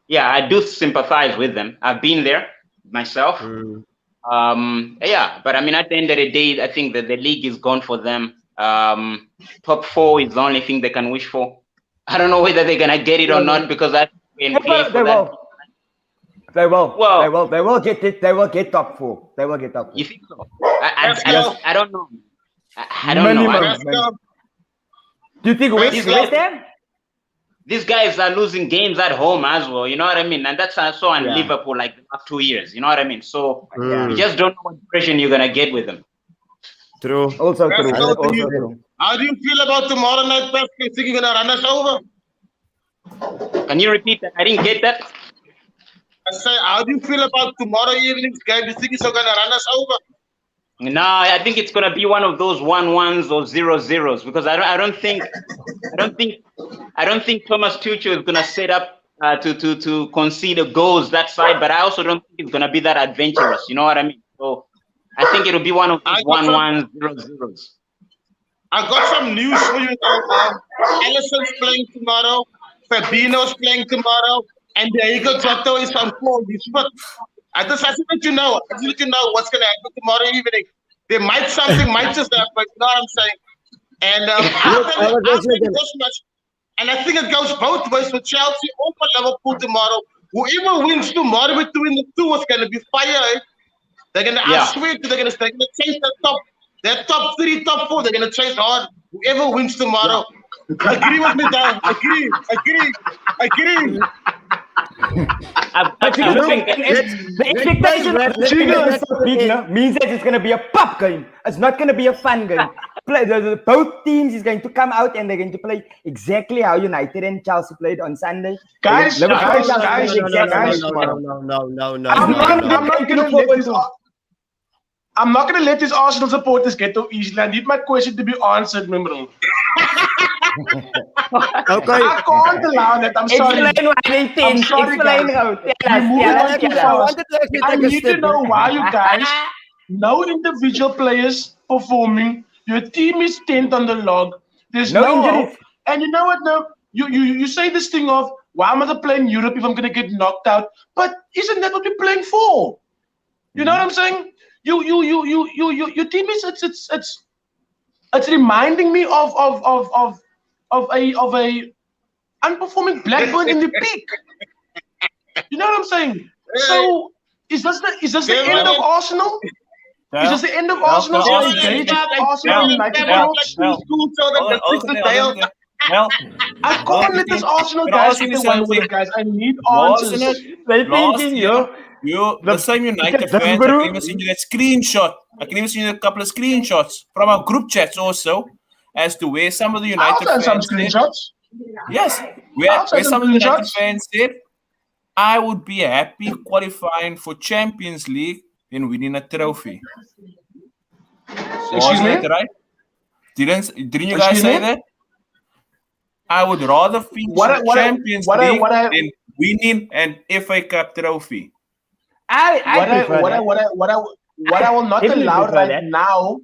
yeah, I do sympathize with them. I've been there myself. Yeah, but I mean, at the end of the day, I think that the league is gone for them. Top 4 is the only thing they can wish for. I don't know whether they're gonna get it or not because I in play for that. They will. Well, They will get it. They will get top 4. They will get top 4. You think so? I don't know. I don't know. Do you think West Ham? These guys are losing games at home as well. You know what I mean? And that's also in Liverpool like the last 2 years. You know what I mean? So you just don't know what impression you're gonna get with them. True. Also true. How do you feel about tomorrow night, Paschal? You think you're gonna run us over? Can you repeat that? I didn't get that. I say, how do you feel about tomorrow evening's game? Do you think you're gonna run us over? No, I think it's gonna be one of those 1-1s or 0-0s because I don't think Thomas Tuchel is gonna set up to concede goals that side, but I also don't think it's gonna be that adventurous. You know what I mean? So I think it'll be one of those 1-1s, 0-0s. I got some news for you. Alisson's playing tomorrow. Fabinho's playing tomorrow. And Diego Jota is on form. I just have to let you know. what's going to happen tomorrow evening. Something might just happen. You know what I'm saying? And and I think it goes both ways for Chelsea or for Liverpool tomorrow. Whoever wins tomorrow between the two is going to be fire. They're going to, I swear to they're going to chase their top 3, top 4. They're going to chase hard. Whoever wins tomorrow. Agree with me, Dan. Agree. The expectation means that it's going to be a pop game. It's not going to be a fun game. Both teams is going to come out and they're going to play exactly how United and Chelsea played on Sunday. Guys, No. I'm not going to let these Arsenal supporters get too easily. I need my question to be answered, remember. Okay. I can't allow that. I'm sorry. Explain why they think. Explain how. I need to know why you guys, no individual players performing. Your team is 10th on the log. There's no injuries. And you know what now? You say this thing of, why am I playing Europe if I'm going to get knocked out? But isn't that what we're playing for? You know what I'm saying? Your team is it's reminding me of a unperforming Blackburn in the peak. You know what I'm saying? So is this the end of Arsenal? Is this the end of Arsenal? Arsenal United? I can't let this Arsenal guys get away with it, guys. I need answers. The same United fans, I can even send you that screenshot. I can even send you a couple of screenshots from our group chats also as to where some of the United fans some screenshots. Yes, where some of the United fans said, I would be happy qualifying for Champions League than winning a trophy. Excuse me? Right? Didn't you guys say that? I would rather feature Champions League than winning an FA Cup trophy. What I will not allow right now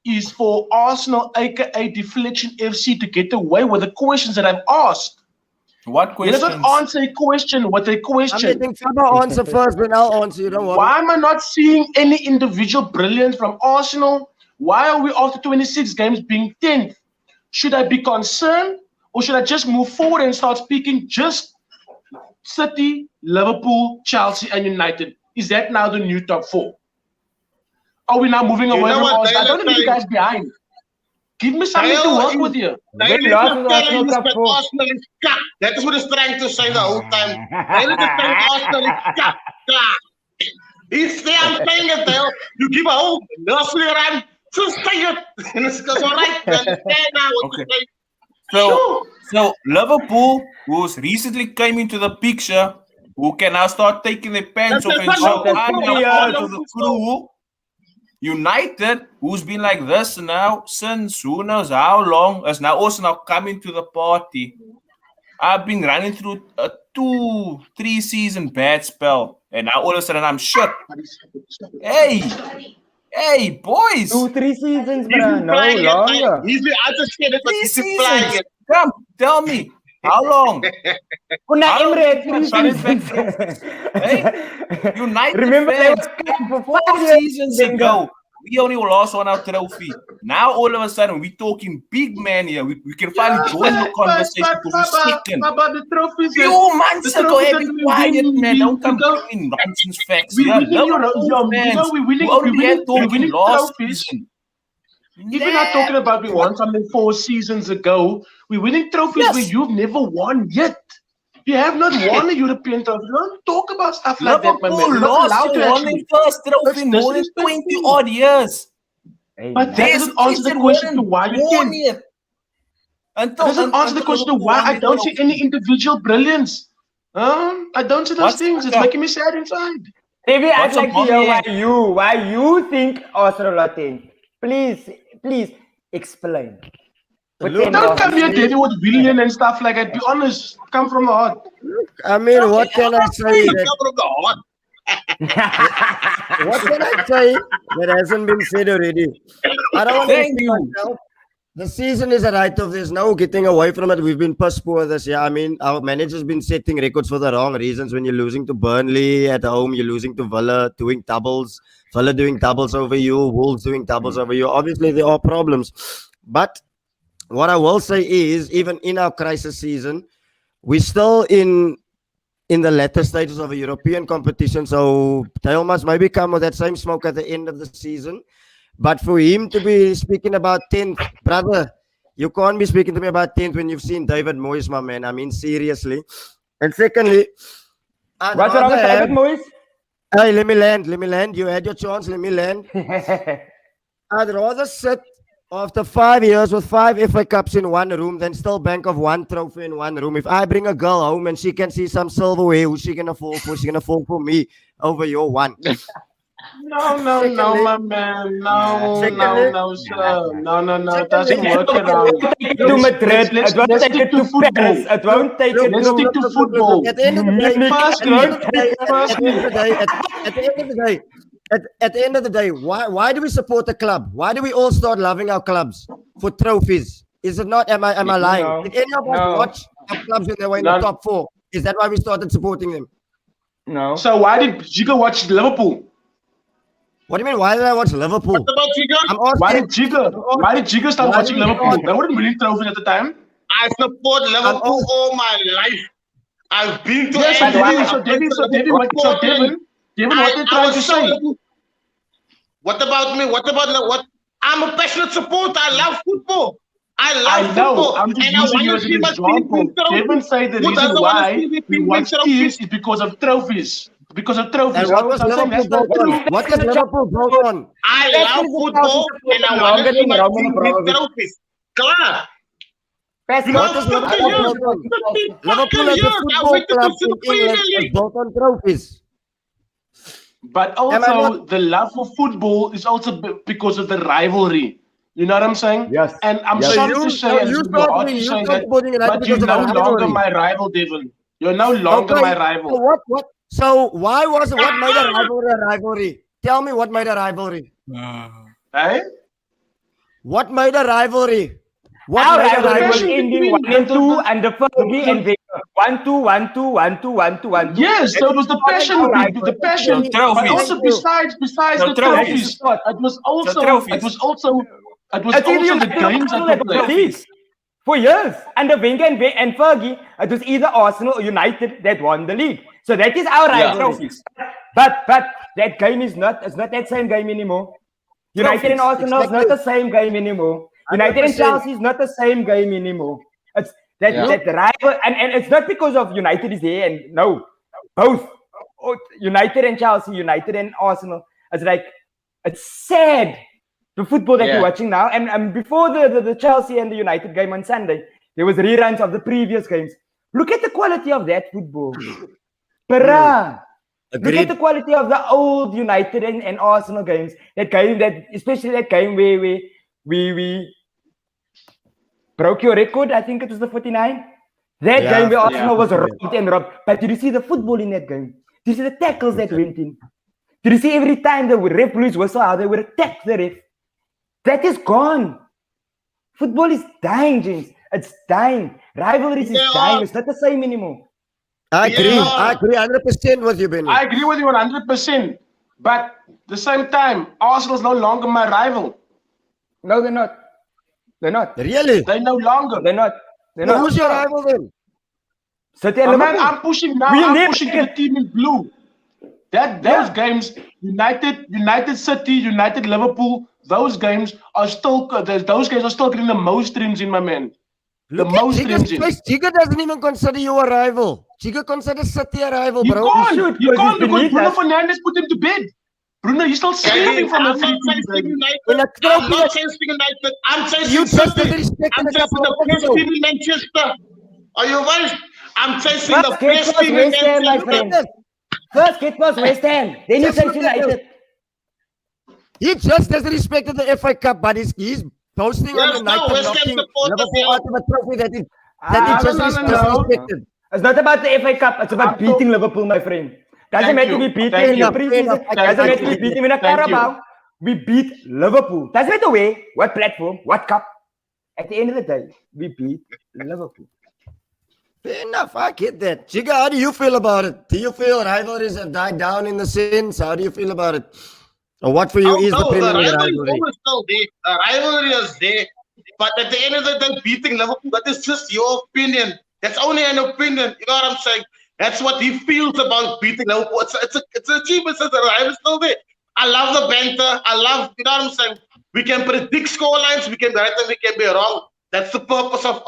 is for Arsenal, aka Deflection FC, to get away with the questions that I've asked. What questions? Let us not answer a question with a question. I'm letting Faba answer first, then I'll answer. You don't worry. Why am I not seeing any individual brilliance from Arsenal? Why are we after 26 games being 10th? Should I be concerned, or should I just move forward and start speaking just City, Liverpool, Chelsea, and United? Is that now the new top 4? Are we now moving away from Arsenal? I don't want to leave you guys behind. Give me something to work with here. That is what he's trying to say the whole time. He's saying it, you give a whole nursery run, just say it. And it's all right. So Liverpool, who's recently came into the picture, who can now start taking their pants off and show I'm part of the crew. United, who's been like this now since who knows how long, is now also now coming to the party. I've been running through a 2-3 season bad spell, and now all of a sudden I'm shit. Hey, boys! 2-3 seasons, bro. No longer. He's been understated, but he's flying it. Come, tell me. How long? United remember fans, 4 seasons ago, we only lost one our trophy. Now all of a sudden, we're talking big man here. We can finally join the conversation because we're second. The trophies. Few months ago, be quiet, man. Don't come in nonsense facts. We only had talking last season. If we're not talking about we won something 4 seasons ago, we're winning trophies where you've never won yet. You have not won a European trophy. Don't talk about stuff like that, my man. Liverpool lost their first trophy in more than 20 odd years. But that doesn't answer the question to why you can't. It doesn't answer the question to why I don't see any individual brilliance. I don't see those things. It's making me sad inside. Maybe I'd like to hear why you think Arsenal are 10th. Please explain. Don't come here, David, with William and stuff like that. Be honest. Come from the heart. I mean, what can I say? What can I say that hasn't been said already? I don't want to say myself. The season is a write-off. There's no getting away from it. We've been piss poor this year. I mean, our manager's been setting records for the wrong reasons. When you're losing to Burnley at home, you're losing to Villa, doing doubles. Villa doing doubles over you, Wolves doing doubles over you. Obviously, there are problems. But what I will say is, even in our crisis season, we're still in the latter stages of a European competition. So Dale must maybe come with that same smoke at the end of the season. But for him to be speaking about 10th, brother, you can't be speaking to me about 10th when you've seen David Moyes, my man. I mean, seriously. And secondly, what's wrong with David Moyes? Hey, let me land. You had your chance. Let me land. I'd rather sit after 5 years with 5 FA Cups in one room than still bank of 1 trophy in one room. If I bring a girl home and she can see some silverware, who's she going to fall for? She's going to fall for me over your one. No, my man. No, sir. No. It doesn't work around. To Madrid. It won't take it to football. It won't take it. Let's stick to football. At the end of the day, why do we support the club? Why do we all start loving our clubs for trophies? Is it not? Am I lying? No. Did any of us watch our clubs when they were in the top 4? Is that why we started supporting them? No. So why did Jigga watch Liverpool? What do you mean? Why did I watch Liverpool? What about Jigga? Why did Jigga start watching Liverpool? They weren't winning trophies at the time. I support Liverpool all my life. I've been to Devin, what they trying to say? What about me? What? I'm a passionate supporter. I love football. I love football. I'm just using you as an example. Devin said the reason why we watch teams is because of trophies. Because of trophies. And what was Liverpool built on? I love football and I want to see my team win trophies. Claro. What is Liverpool built on? Liverpool as a football club in England is built on trophies. But also, the love for football is also because of the rivalry. You know what I'm saying? Yes. And I'm Yes. sorry to say, and it's hard to say that, but you're no longer my rival, Devon. You're no longer my rival. So what? So what made a rivalry a rivalry? Tell me what made a rivalry. Eh? What made a rivalry? Our rivalry was ending 1-2 under Fergie and Wenger. 1-2, 1-2, 1-2, 1-2, 1-2. Yes, so it was the passion, the passion. The But trophies. also besides The the trophies, it was also the games that we played. For years, under Wenger and Fergie, it was either Arsenal or United that won the league. So that is our rivalry. But that game it's not that same game anymore. United and Arsenal is not the same game anymore. United and Chelsea is not the same game anymore. It's that rival, and it's not because of United is here and no, both United and Chelsea, United and Arsenal. It's like it's sad. The football that you're watching now, and before the Chelsea and the United game on Sunday, there was reruns of the previous games. Look at the quality of that football. Look at the quality of the old United and Arsenal games. Especially that game where we broke your record. I think it was the 49. That game where Arsenal was robbed and robbed. But did you see the football in that game? Did you see the tackles that went in? Did you see every time the ref blew his whistle how they would attack the ref? That is gone. Football is dying, James. It's dying. Rivalries is dying. It's not the same anymore. I agree 100% with you, Benni. I agree with you 100%. But at the same time, Arsenal is no longer my rival. No, they're not. They're not. Really? They're no longer. They're not. They're not. Who's your rival then? City and Liverpool. I'm pushing now. I'm pushing to the team in blue. Those games, United City, United Liverpool, those games are still getting the most streams in, my man. The most streams in. Chica doesn't even consider you a rival. Chica considers City a rival, You bro. can't because Bruno Fernandes put him to bed. Bruno, he's still sleeping from the I'm not chasing United. I'm chasing You just City. disrespected I'm a chasing couple the of best people. team in Manchester. Are you right? I'm chasing First the get best was team in West Ham, my friend. Manchester. First get was West Ham. Then you say United. He just disrespected the FA Cup, but he's posting on United West Ham knocking supporters, Liverpool out of a trophy that he no. disrespected. It's not about the FA Cup. It's about beating Liverpool, my friend. Doesn't Thank matter you. we beat Thank them in you. the preseason. Doesn't matter we beat them in a Thank you. Carabao. We beat Liverpool. Doesn't matter where, what platform, what cup. At the end of the day, we beat Liverpool. Fair enough, I get that. Chica, how do you feel about it? Do you feel rivalries have died down in the sense? How do you feel about it? Or what for you is the Premier League rivalry? Is still there. The rivalry is there. But at the end of the day, beating Liverpool, that is just your opinion. That's only an opinion. You know what I'm saying? That's what he feels about beating Liverpool. It's an achievement. The rivalry is still there. I love the banter. I love, you know what I'm saying? We can predict scorelines. We can be right and we can be wrong. That's the purpose of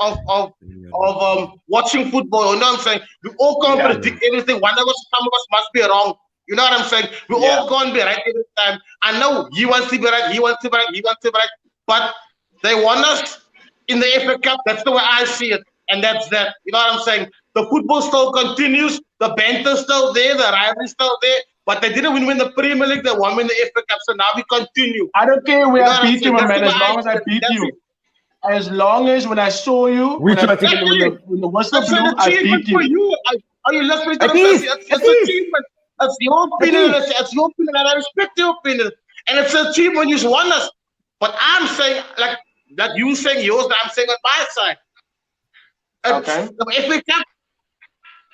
watching football. You know what I'm saying? We all can't predict everything. Some of us must be wrong. You know what I'm saying? We all can't be right every time. I know he wants to be right, he wants to be right, he wants to be right. But they want us in the FA Cup. That's the way I see it. And that's that. You know what I'm saying? The football still continues. The banter's still there. The rivalry's still there. But they didn't win the Premier League. They won in the FA Cup. So now we continue. I don't care where I beat you, my man. That's As long as I beat you. As long as when I saw you, when the whistle blew, I beat you. Are you listening to me? It's an achievement. It's your opinion. It's your opinion, and I respect your opinion. And it's an achievement. You won us. But I'm saying, like that you saying yours, that I'm saying on my side. Okay. The FA Cup,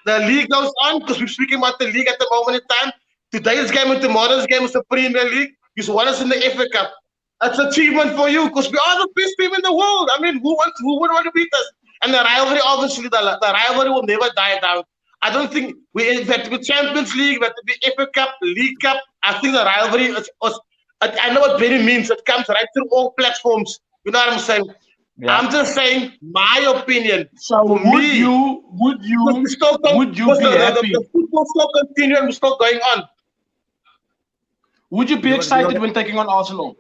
the league goes on because we're speaking about the league at the moment in time. Today's game and tomorrow's game is the Premier League. You won us in the FA Cup. That's an achievement for you because we are the best team in the world. I mean, who would want to beat us? And the rivalry, obviously, the rivalry will never die down. I don't think we have to be Champions League, we have to be FA Cup, League Cup. I think the rivalry I know what Benni means. It comes right through all platforms. You know what I'm saying? Yeah. I'm just saying my opinion. So would you be happy? The football still continue and we're still going on. Would you be excited when taking on Arsenal?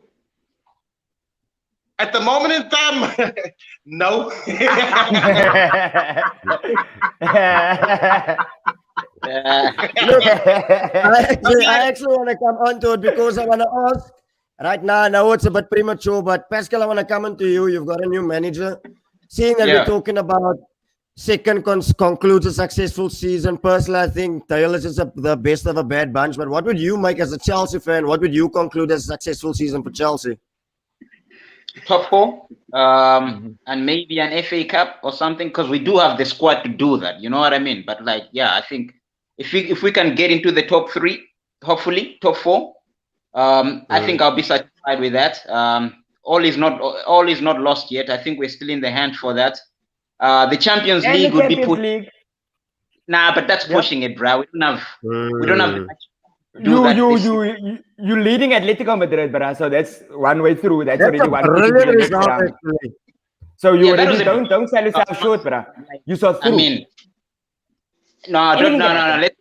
At the moment in time, no. Look, I actually want to come onto it because I want to ask right now. I know it's a bit premature, but Paschal, I want to come into you. You've got a new manager. Seeing that we're talking about second concludes a successful season. Personally, I think Taylor's is the best of a bad bunch. But what would you make as a Chelsea fan? What would you conclude as a successful season for Chelsea? Top 4, and maybe an FA Cup or something, because we do have the squad to do that. You know what I mean? But like, yeah, I think if we can get into the top 3, hopefully top 4, I think I'll be satisfied with that. All is not lost yet. I think we're still in the hand for that. The Champions League would be put. Nah, but that's pushing it, bro. We don't have. You leading Atletico Madrid, bro. So that's one way through. That's already one. Brilliant result, actually. So you already don't sell yourself short, bro. You saw through. I mean, no. Let's not get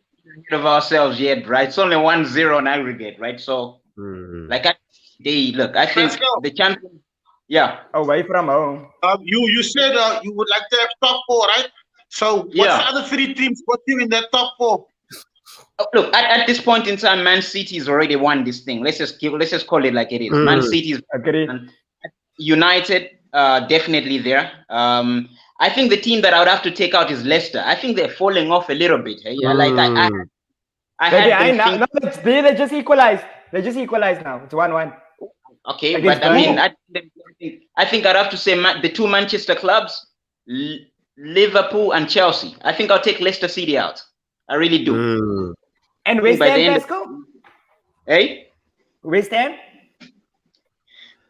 ahead of ourselves yet, right? It's only 1-0 on aggregate, right? So, like, I think the champions. Yeah. Away from home. You said you would like to have top 4, right? So what's the other 3 teams put you in that top 4? Look, at this point in time, Man City has already won this thing. Let's just call it like it is. Man City is United, definitely there. I think the team that I would have to take out is Leicester. I think they're falling off a little bit. Hey? They just equalized. They just equalized now. It's 1-1. Okay, but I mean, I think I'd have to say the 2 Manchester clubs, Liverpool and Chelsea. I think I'll take Leicester City out. I really do. And West Ham, Pascal? Hey? West Ham?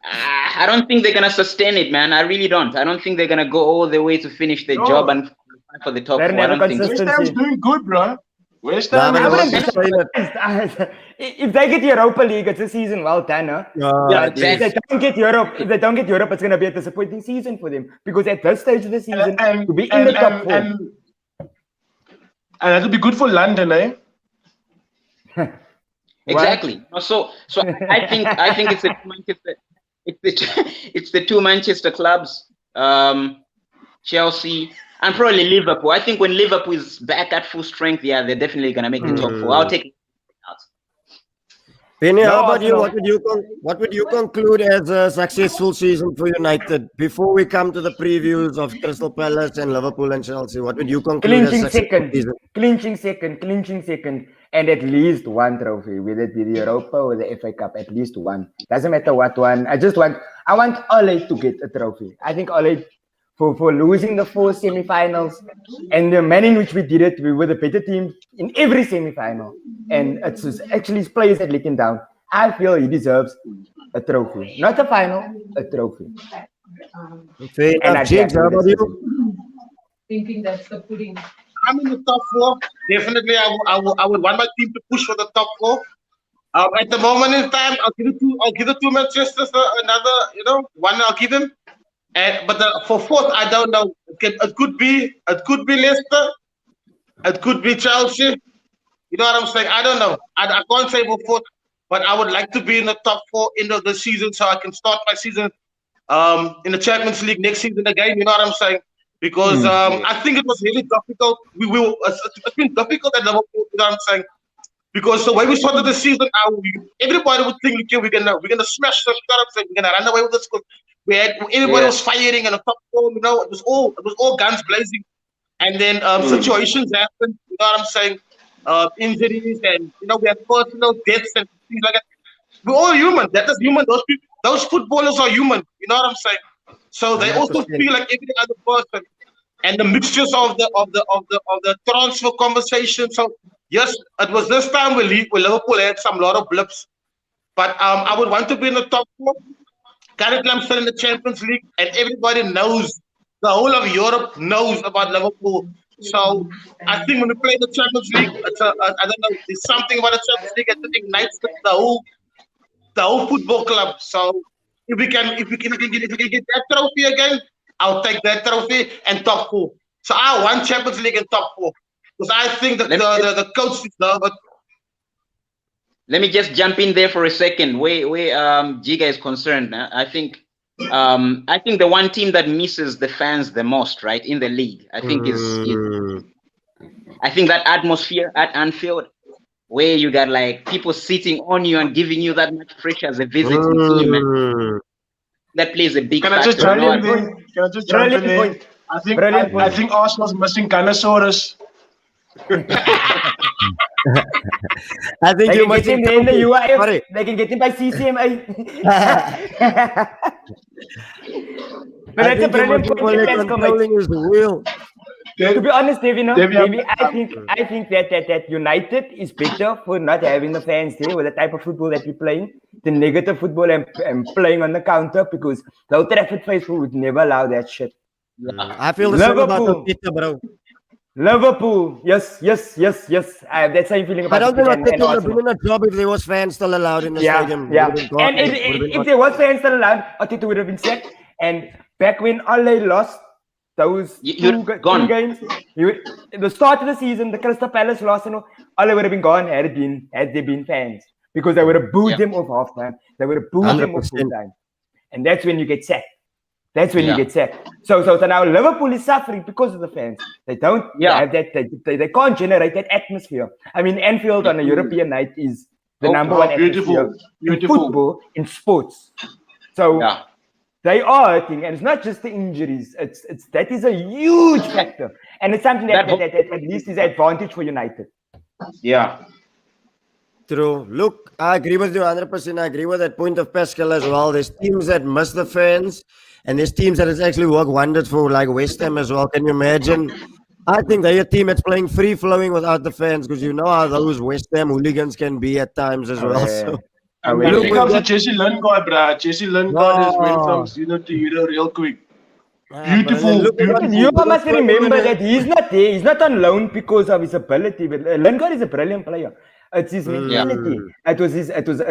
I don't think they're going to sustain it, man. I really don't. I don't think they're going to go all the way to finish the job and for the top 4. I don't think West Ham's doing good, bro. West Ham. If they get Europa League, it's a season well done, huh? If they don't get Europe, it's going to be a disappointing season for them. Because at this stage of the season, to be in the top 4. And that'll be good for London, eh? Exactly. So I think it's the 2 Manchester clubs, Chelsea, and probably Liverpool. I think when Liverpool is back at full strength, they're definitely gonna make the top 4. I'll take it out. Benni, how about you? What would you conclude as a successful season for United? Before we come to the previews of Crystal Palace and Liverpool and Chelsea, what would you conclude as a successful season? Clinching second, and at least 1 trophy, whether it be the Europa or the FA Cup, at least 1. Doesn't matter what one. I want Ole to get a trophy. I think Ole, for losing the 4 semi-finals and the manner in which we did it, we were the better team in every semi-final. And it's actually his players that let him down. I feel he deserves a trophy. Not a final, a trophy. Fair enough. James, how about you? Thinking that's the pudding. I'm in the top 4. Definitely, I would want my team to push for the top 4. At the moment in time, I'll give the 2 Manchester another, 1 I'll give him. But for 4th, I don't know. It could be Leicester. It could be Chelsea. You know what I'm saying? I don't know. I can't say for 4th, but I would like to be in the top 4 in the season so I can start my season in the Champions League next season again. You know what I'm saying? Because I think it was really difficult. It's been difficult at Liverpool. You know what I'm saying? Because the way we started the season, everybody would think, okay, we're gonna smash the start. We're gonna run away with this. Everybody was firing and the top 4. You know, it was all guns blazing. And then situations happened. You know what I'm saying? Injuries and we have personal deaths and things like that. We're all human. That is human. Those footballers are human. You know what I'm saying? So they also feel like every other person, and the mixtures of the transfer conversation. So yes, it was this time where Liverpool had some lot of blips, but I would want to be in the top 4. Currently, I'm still in the Champions League, and everybody knows. The whole of Europe knows about Liverpool. So I think when we play the Champions League, I don't know. There's something about the Champions League that ignites the whole football club. So. If we can get that trophy again, I'll take that trophy and top 4. So I want Champions League and top 4 because I think that the coach deserve it. Let me just jump in there for a second. Where Giga is concerned, I think the one team that misses the fans the most, right, in the league, I think is I think that atmosphere at Anfield, where you got like people sitting on you and giving you that much pressure as a visiting team, man, that plays a big Can I factor. just jump in there? Can I just jump in there? I think Arsenal's missing Gunnosaurus. I think They you can get might him in the UIF. They can get him by CCMA. But that's a brilliant point, Pascal. his wheel. To be honest, Davey, Davey, I think that United is better for not having the fans there with the type of football that we're playing, the negative football and playing on the counter, because the Old Trafford faithful would never allow that shit. I feel the same about Arteta, bro. Liverpool, yes. I have that same feeling about I don't think and Arteta would have Arsenal. been in a job if there was fans still allowed in the stadium. Yeah. And if there was fans still allowed, Arteta would have been sacked. And back when Ole lost those two games, the start of the season, the Crystal Palace lost, Ole would have been gone had there been fans, because they would have booed them off halftime. They would have booed them off full time, and that's when you get sacked. That's when you get sacked. So now Liverpool is suffering because of the fans. They don't have that. They can't generate that atmosphere. I mean, Anfield on a European night is the number one atmosphere in football, in sports. So they are hurting, and it's not just the injuries. That is a huge factor, and it's something that at least is an advantage for United. Yeah. True. Look, I agree with you 100%. I agree with that point of Paschal as well. There's teams that miss the fans, and there's teams that has actually worked wonders for, like West Ham as well. Can you imagine? I think they're a team that's playing free-flowing without the fans, because you know how those West Ham hooligans can be at times as well. So. Look at Jesse Lingard, bruh. Jesse Lingard is went from zero to hero real quick. Beautiful. You must remember that he's not there. He's not on loan because of his ability. But Lingard is a brilliant player. It's his mentality. It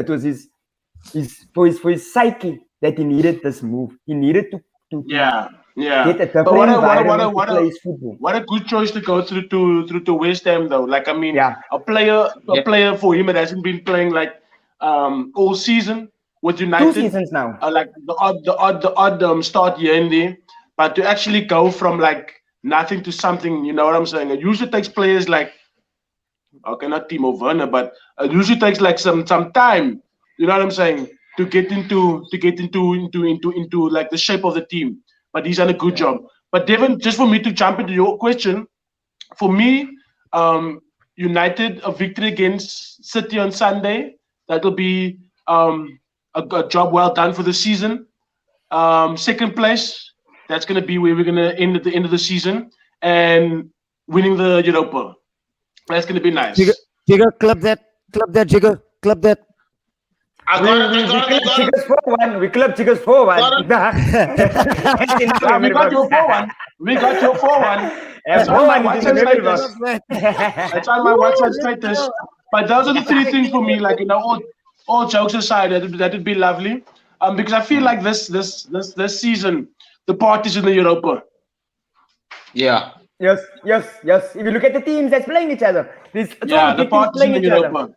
was his psyche that he needed this move. He needed to get a different environment to play his football. What a good choice to go through to West Ham though. Like I mean, a player for him that hasn't been playing like all season with United. 2 seasons now. Like the odd start here and there, but to actually go from like nothing to something, you know what I'm saying? It usually takes players like, okay, not Timo Werner, but it usually takes like some time. You know what I'm saying? To get into like the shape of the team. But he's done a good job. But Devin, just for me to jump into your question, for me, United a victory against City on Sunday. That'll be a job well done for the season. Second place, that's going to be where we're going to end at the end of the season, and winning the Europa. That's going to be nice. Jigger, club that, Jigger, club that. We club Chiggers 4-1. We got your 4-1. We got your 4-1. That's on my WhatsApp status. But those are the 3 things for me. Like, you know, all jokes aside, that would be lovely. Because I feel like this season, the party's in the Europa. Yeah. Yes. If you look at the teams that's playing each other, the party's in the Europa.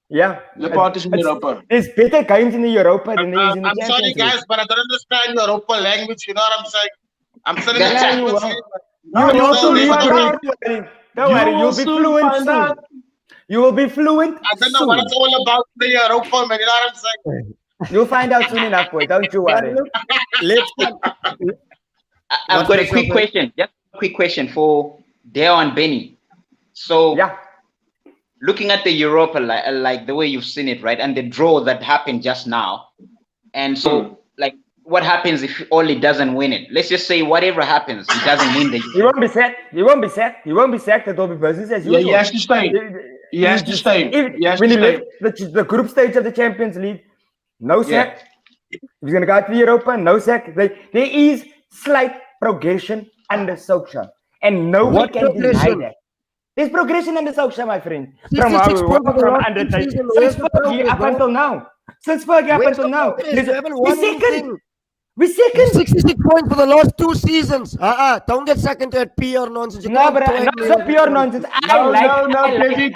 Yeah, the party's in Europa. There's better games in the Europa than there is in the I'm sorry, guys, but I don't understand Europa language. You know what I'm saying? I'm sitting in the Champions League. Don't worry, you'll be fluent soon. You will be fluent. I don't know what it's all about the Europa, man. You know what I'm saying? You'll find out soon enough, boy. Don't you worry. I've got a quick question. Just a quick question for Dale and Benny. So, looking at the Europa, like the way you've seen it, right, and the draw that happened just now, and so, like, what happens if Ole doesn't win it? Let's just say whatever happens, he doesn't win the. He won't be sacked. He won't be sacked. It will be business as usual. He has to stay. He has to stay. When he left the group stage of the Champions League, no sack. He's going to go to the Europa, no sack. There is slight progression under Solskjaer, and nobody can deny that. There's progression under Solskjaer, my friend. From under since Fergie up until now. We're second. 66 points for the last 2 seasons. Don't get second to that pure nonsense. No, but not pure nonsense. David,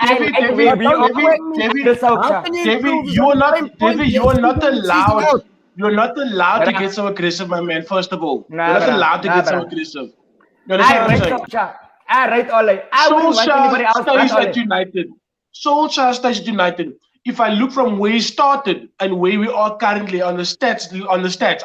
you are not allowed. You're not allowed to get so aggressive, my man. First of all, you're not allowed to get so aggressive. Right, Ole. I wouldn't want anybody else but stays Ole. at United. Solskjaer stays at United. If I look from where he started and where we are currently on the stats,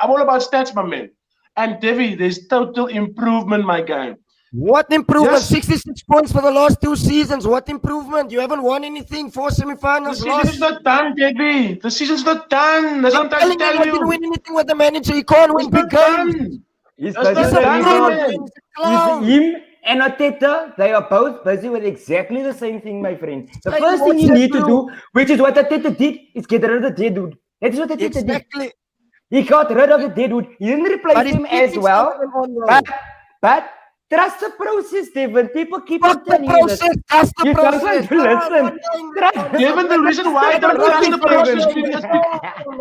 I'm all about stats, my man. And Devi, there's total improvement, my guy. What improvement? Yes. 66 points for the last 2 seasons. What improvement? You haven't won anything. 4 The semi-finals season is lost. not done, Devi. The season's not done. That's what I'm trying to Telling you, tell you didn't you. win anything with the manager. He can't win It's big not games. done. He's That's busy not with done, rebuild. man. He's a clown. Him and Arteta, they are both busy with exactly the same thing, my friend. The Like, first thing what's you that, need to bro? do, which is what Arteta did, is get rid of the dead dude. That is what Arteta did. Exactly. He got rid of the dead dude. He didn't But replace his him as team's well. still going on, bro. But trust the process, Devin. People keep Fuck on the telling you this. process. That's the You don't process. want to No, listen. I'm saying Trust- that. Devin, the reason why I don't trust the process is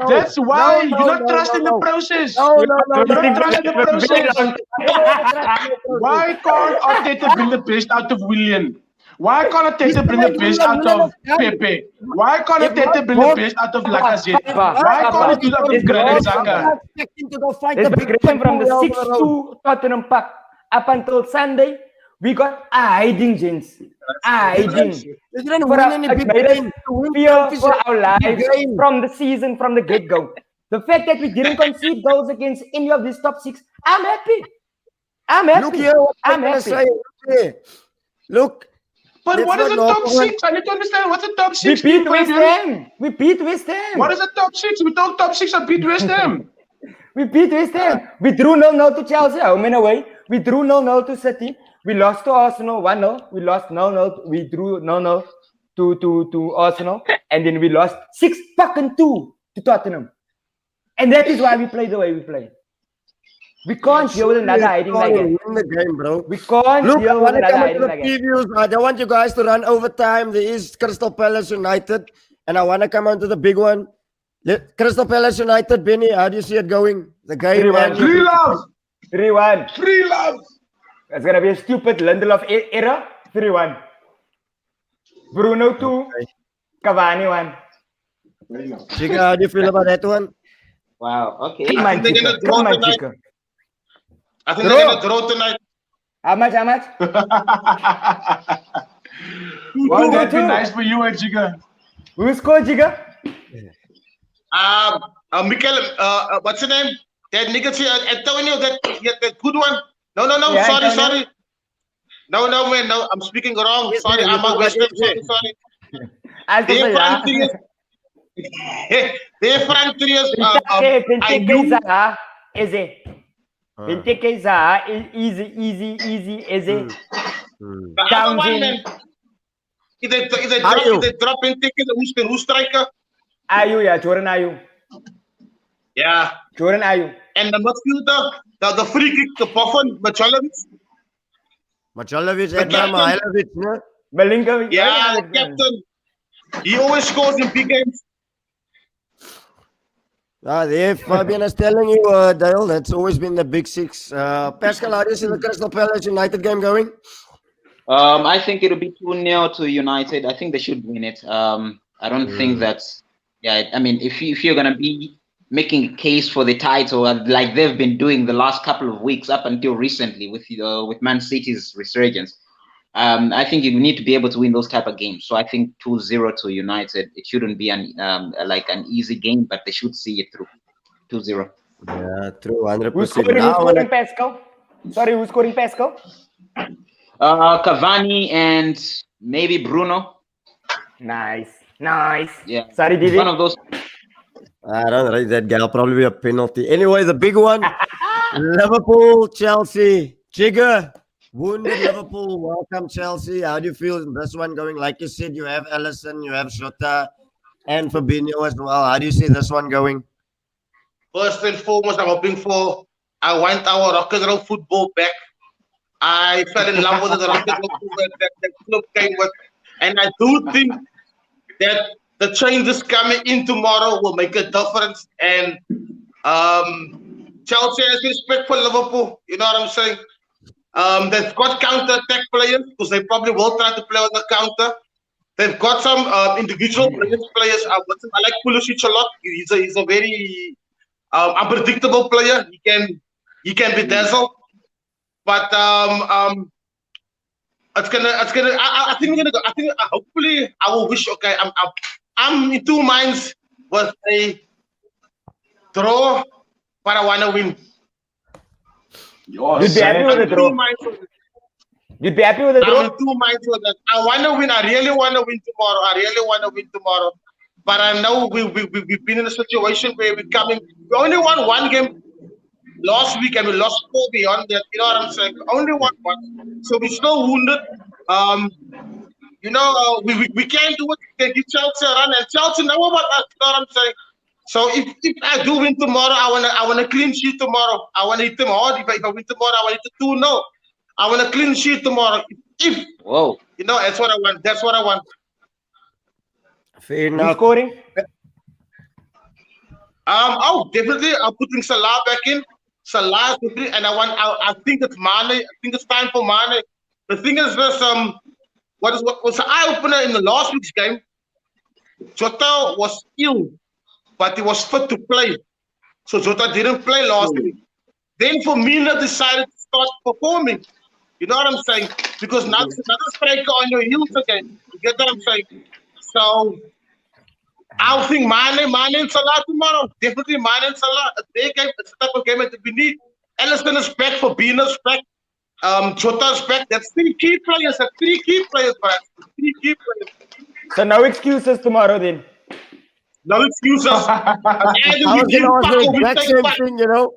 that's why you're not trusting the process. No. You're not trusting the process. Why can't Arteta bring the best out of Willian? Why can't Arteta bring the best out of Pepe? Why can't Arteta bring the best out of Lacazette? Why can't he do that with Granit Xhaka? There's migration from the 6-2 Tottenham Park up until Sunday. We got a hiding, gents. A hiding. They didn't For win our, any it big made us games. To win fear trophies for is our a big lives game. from the season, from the get-go. The fact that we didn't concede goals against any of these top 6, I'm happy. I'm happy. Look here, what I'm I'm gonna happy. say. Look here. Look. But That's what is not the top normal. 6? I need to understand what's the top We 6. beat West Ham. We beat West Ham. What is the top 6? We talk top 6 and beat West Ham. We beat West Ham. We drew 0-0 to Chelsea, home and away. We drew 0-0 to City. We lost to Arsenal 1-0. We lost 0-0. We drew 0-0 to Arsenal. And then we lost 6-2 to Tottenham. And that is why we play the way we play. We can't deal with another hiding like that. Win the game, bro. We can't Look, I deal with want to another come into hiding the like that. previews. I don't want you guys to run overtime. There is Crystal Palace United, and I want to come on to the big one. Crystal Palace United, Benny, how do you see it going? The game, 3-1. man. 3-love. 3-1. 3-love. It's going to be a stupid Lindelof error. 3-1. Bruno 2. Cavani 1. Chica, how do you feel about that one? Wow. Okay. Come on, they're gonna Chica. draw Come on, tonight. Chica. I think they're gonna draw tonight. How much? How much? Well, that'd be 2-2. nice for you, Chica. Who scored, Chica? Mikel, what's the name? That nigga, Antonio, that good one. No, Yeah, sorry, Antonio. sorry. No, man, no, I'm speaking wrong. Yes, Sorry, man, I'm a West Ham, yes, sorry. I'll Their say front three is, their front three is, Benteke Zaha, Eze. Benteke Zaha, easy, Eze. the other one, man. If they drop in tickets, who's striker? Ayu, yeah, Jordan Ayu. Yeah. Jordan Ayu. And the midfielder, the free kick, the Buffon, Machalovic. Machalovic, The Edna captain. Mihailovic, no? Belinkovic. Yeah, the captain. He always scores in big games. There, Fabian is telling you, Dale, that's always been the big 6. Paschal, how do you see the Crystal Palace United game going? I think it'll be 2-0 to United. I think they should win it. I don't think that's. Yeah, I mean, if you're gonna be making a case for the title like they've been doing the last couple of weeks up until recently with Man City's resurgence, I think you need to be able to win those type of games. So I think 2-0 to United. It shouldn't be an easy game, but they should see it through. 2-0. Yeah, true, 100%. Who's scoring Pascal? Sorry, who's scoring Pascal? Cavani and maybe Bruno. Nice. Yeah. Sorry, Didi. One of those. I don't rate that guy. Probably be a penalty. Anyway, the big one. Liverpool, Chelsea. Jigger. Wounded Liverpool. Welcome, Chelsea. How do you feel in this one going? Like you said, you have Alisson, you have Jota, and Fabinho as well. How do you see this one going? First and foremost, I'm hoping for. I want our rock and roll football back. I fell in love with the rock and roll football that club came with, and I do think that the changes coming in tomorrow will make a difference. And Chelsea has respect for Liverpool. You know what I'm saying? They've got counter-attack players because they probably will try to play on the counter. They've got some individual players. I like Pulisic a lot. He's a very unpredictable player. He can bedazzle. But It's gonna. I think we're gonna go. I think hopefully I will wish. Okay, I'm in two minds with a draw, but I wanna win. You'd be happy with a draw. You'd be happy with a draw. I'm in two minds with that. I wanna win. I really wanna win tomorrow. But I know we've been in a situation where we only won one game last week and we lost 4 beyond that. You know what I'm saying? Only won one. So we're still wounded. We can't do it. We can give Chelsea a run, and Chelsea know about that. You know what I'm saying? So if I do win tomorrow, I want a clean sheet tomorrow. I want to hit them hard. If I win tomorrow, I want to hit 2-0. I want a clean sheet tomorrow. Whoa. That's what I want. That's what I want. Fair enough. Scoring? Definitely. I'm putting Salah back in. Salah, and I think it's Mane. I think it's time for Mane. The thing is this, what was the eye opener in the last week's game? Jota was ill, but he was fit to play. So Jota didn't play last week. Then Firmino decided to start performing. You know what I'm saying? Because now it's another striker on your heels again. You get what I'm saying? So I think Mane and Salah tomorrow. Definitely Mane and Salah. It's the type of game that we need. Ellison is back, Fabinho's back, Jota's back. That's 3 key players. That's 3 key players, man. 3 key players. So no excuses tomorrow then. No excuses. I was going to ask the exact same thing, you know.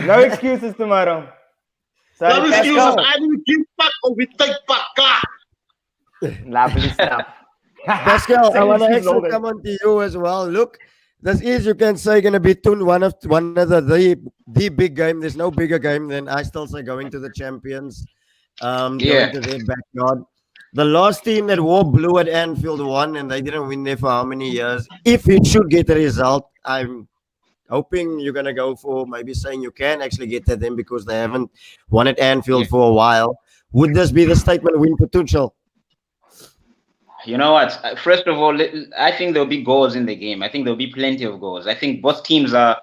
No excuses tomorrow. Sorry, no excuses. Either we give back or we take back. Lovely stuff. Pascal, I want to actually come on to you as well. Look, this is, you can say, going to be one of the big game. There's no bigger game than, I still say, going to the champions, going to their backyard. The last team that wore blue at Anfield won, and they didn't win there for how many years? If it should get a result, I'm hoping you're going to go for maybe saying you can actually get to them because they haven't won at Anfield for a while. Would this be the statement win for Tuchel? You know what? First of all, I think there'll be goals in the game. I think there'll be plenty of goals. I think both teams are,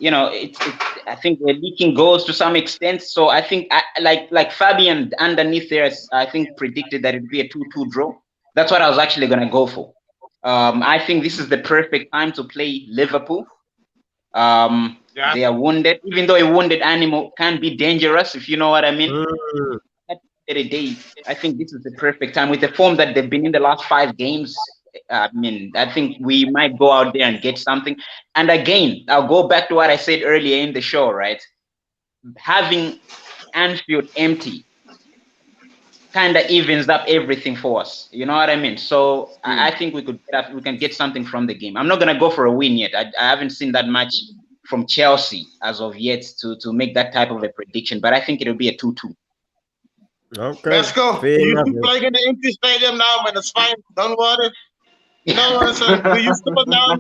I think they're leaking goals to some extent. So I think, like Fabian underneath there, I think predicted that it'd be a 2-2 draw. That's what I was actually going to go for. I think this is the perfect time to play Liverpool. They are wounded. Even though a wounded animal can be dangerous, if you know what I mean. I think this is the perfect time with the form that they've been in the last 5 games. I think we might go out there and get something. And again, I'll go back to what I said earlier in the show, right? Having Anfield empty kind of evens up everything for us. You know what I mean? So I think we can get something from the game. I'm not gonna go for a win yet. I haven't seen that much from Chelsea as of yet to make that type of a prediction. But I think it'll be a 2-2. Okay. Let's go. You can play in the empty stadium now, man. It's fine. Don't worry. You know what I'm saying? We used to put down.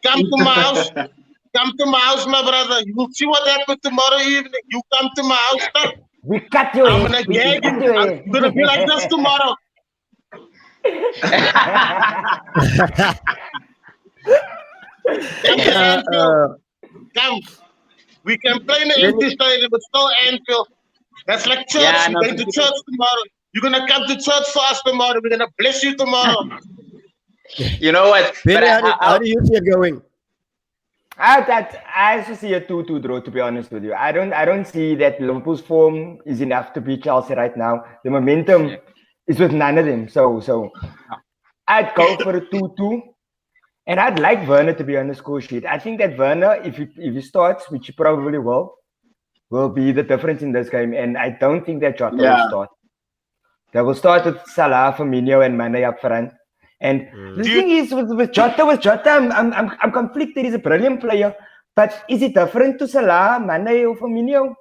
Come to my house. Come to my house, my brother. You will see what happens tomorrow evening. You come to my house. Now. We cut you. I'm gonna gag you. I'm gonna be like this tomorrow. Come. We can play in the empty stadium, but still Anfield. That's like church. We're going to church tomorrow. You're going to come to church for us tomorrow. We're going to bless you tomorrow. You know what? Benni, how do you see it going? I also see a 2-2 draw, to be honest with you. I don't see that Liverpool's form is enough to beat Chelsea right now. The momentum is with none of them. So I'd go for a 2-2. And I'd like Werner to be on the score sheet. I think that Werner, if he starts, which he probably will be the difference in this game. And I don't think that Jota will start. They will start with Salah, Firmino, and Mane up front. And the thing is, with Jota, I'm conflicted. He's a brilliant player. But is it different to Salah, Mane, or Firmino?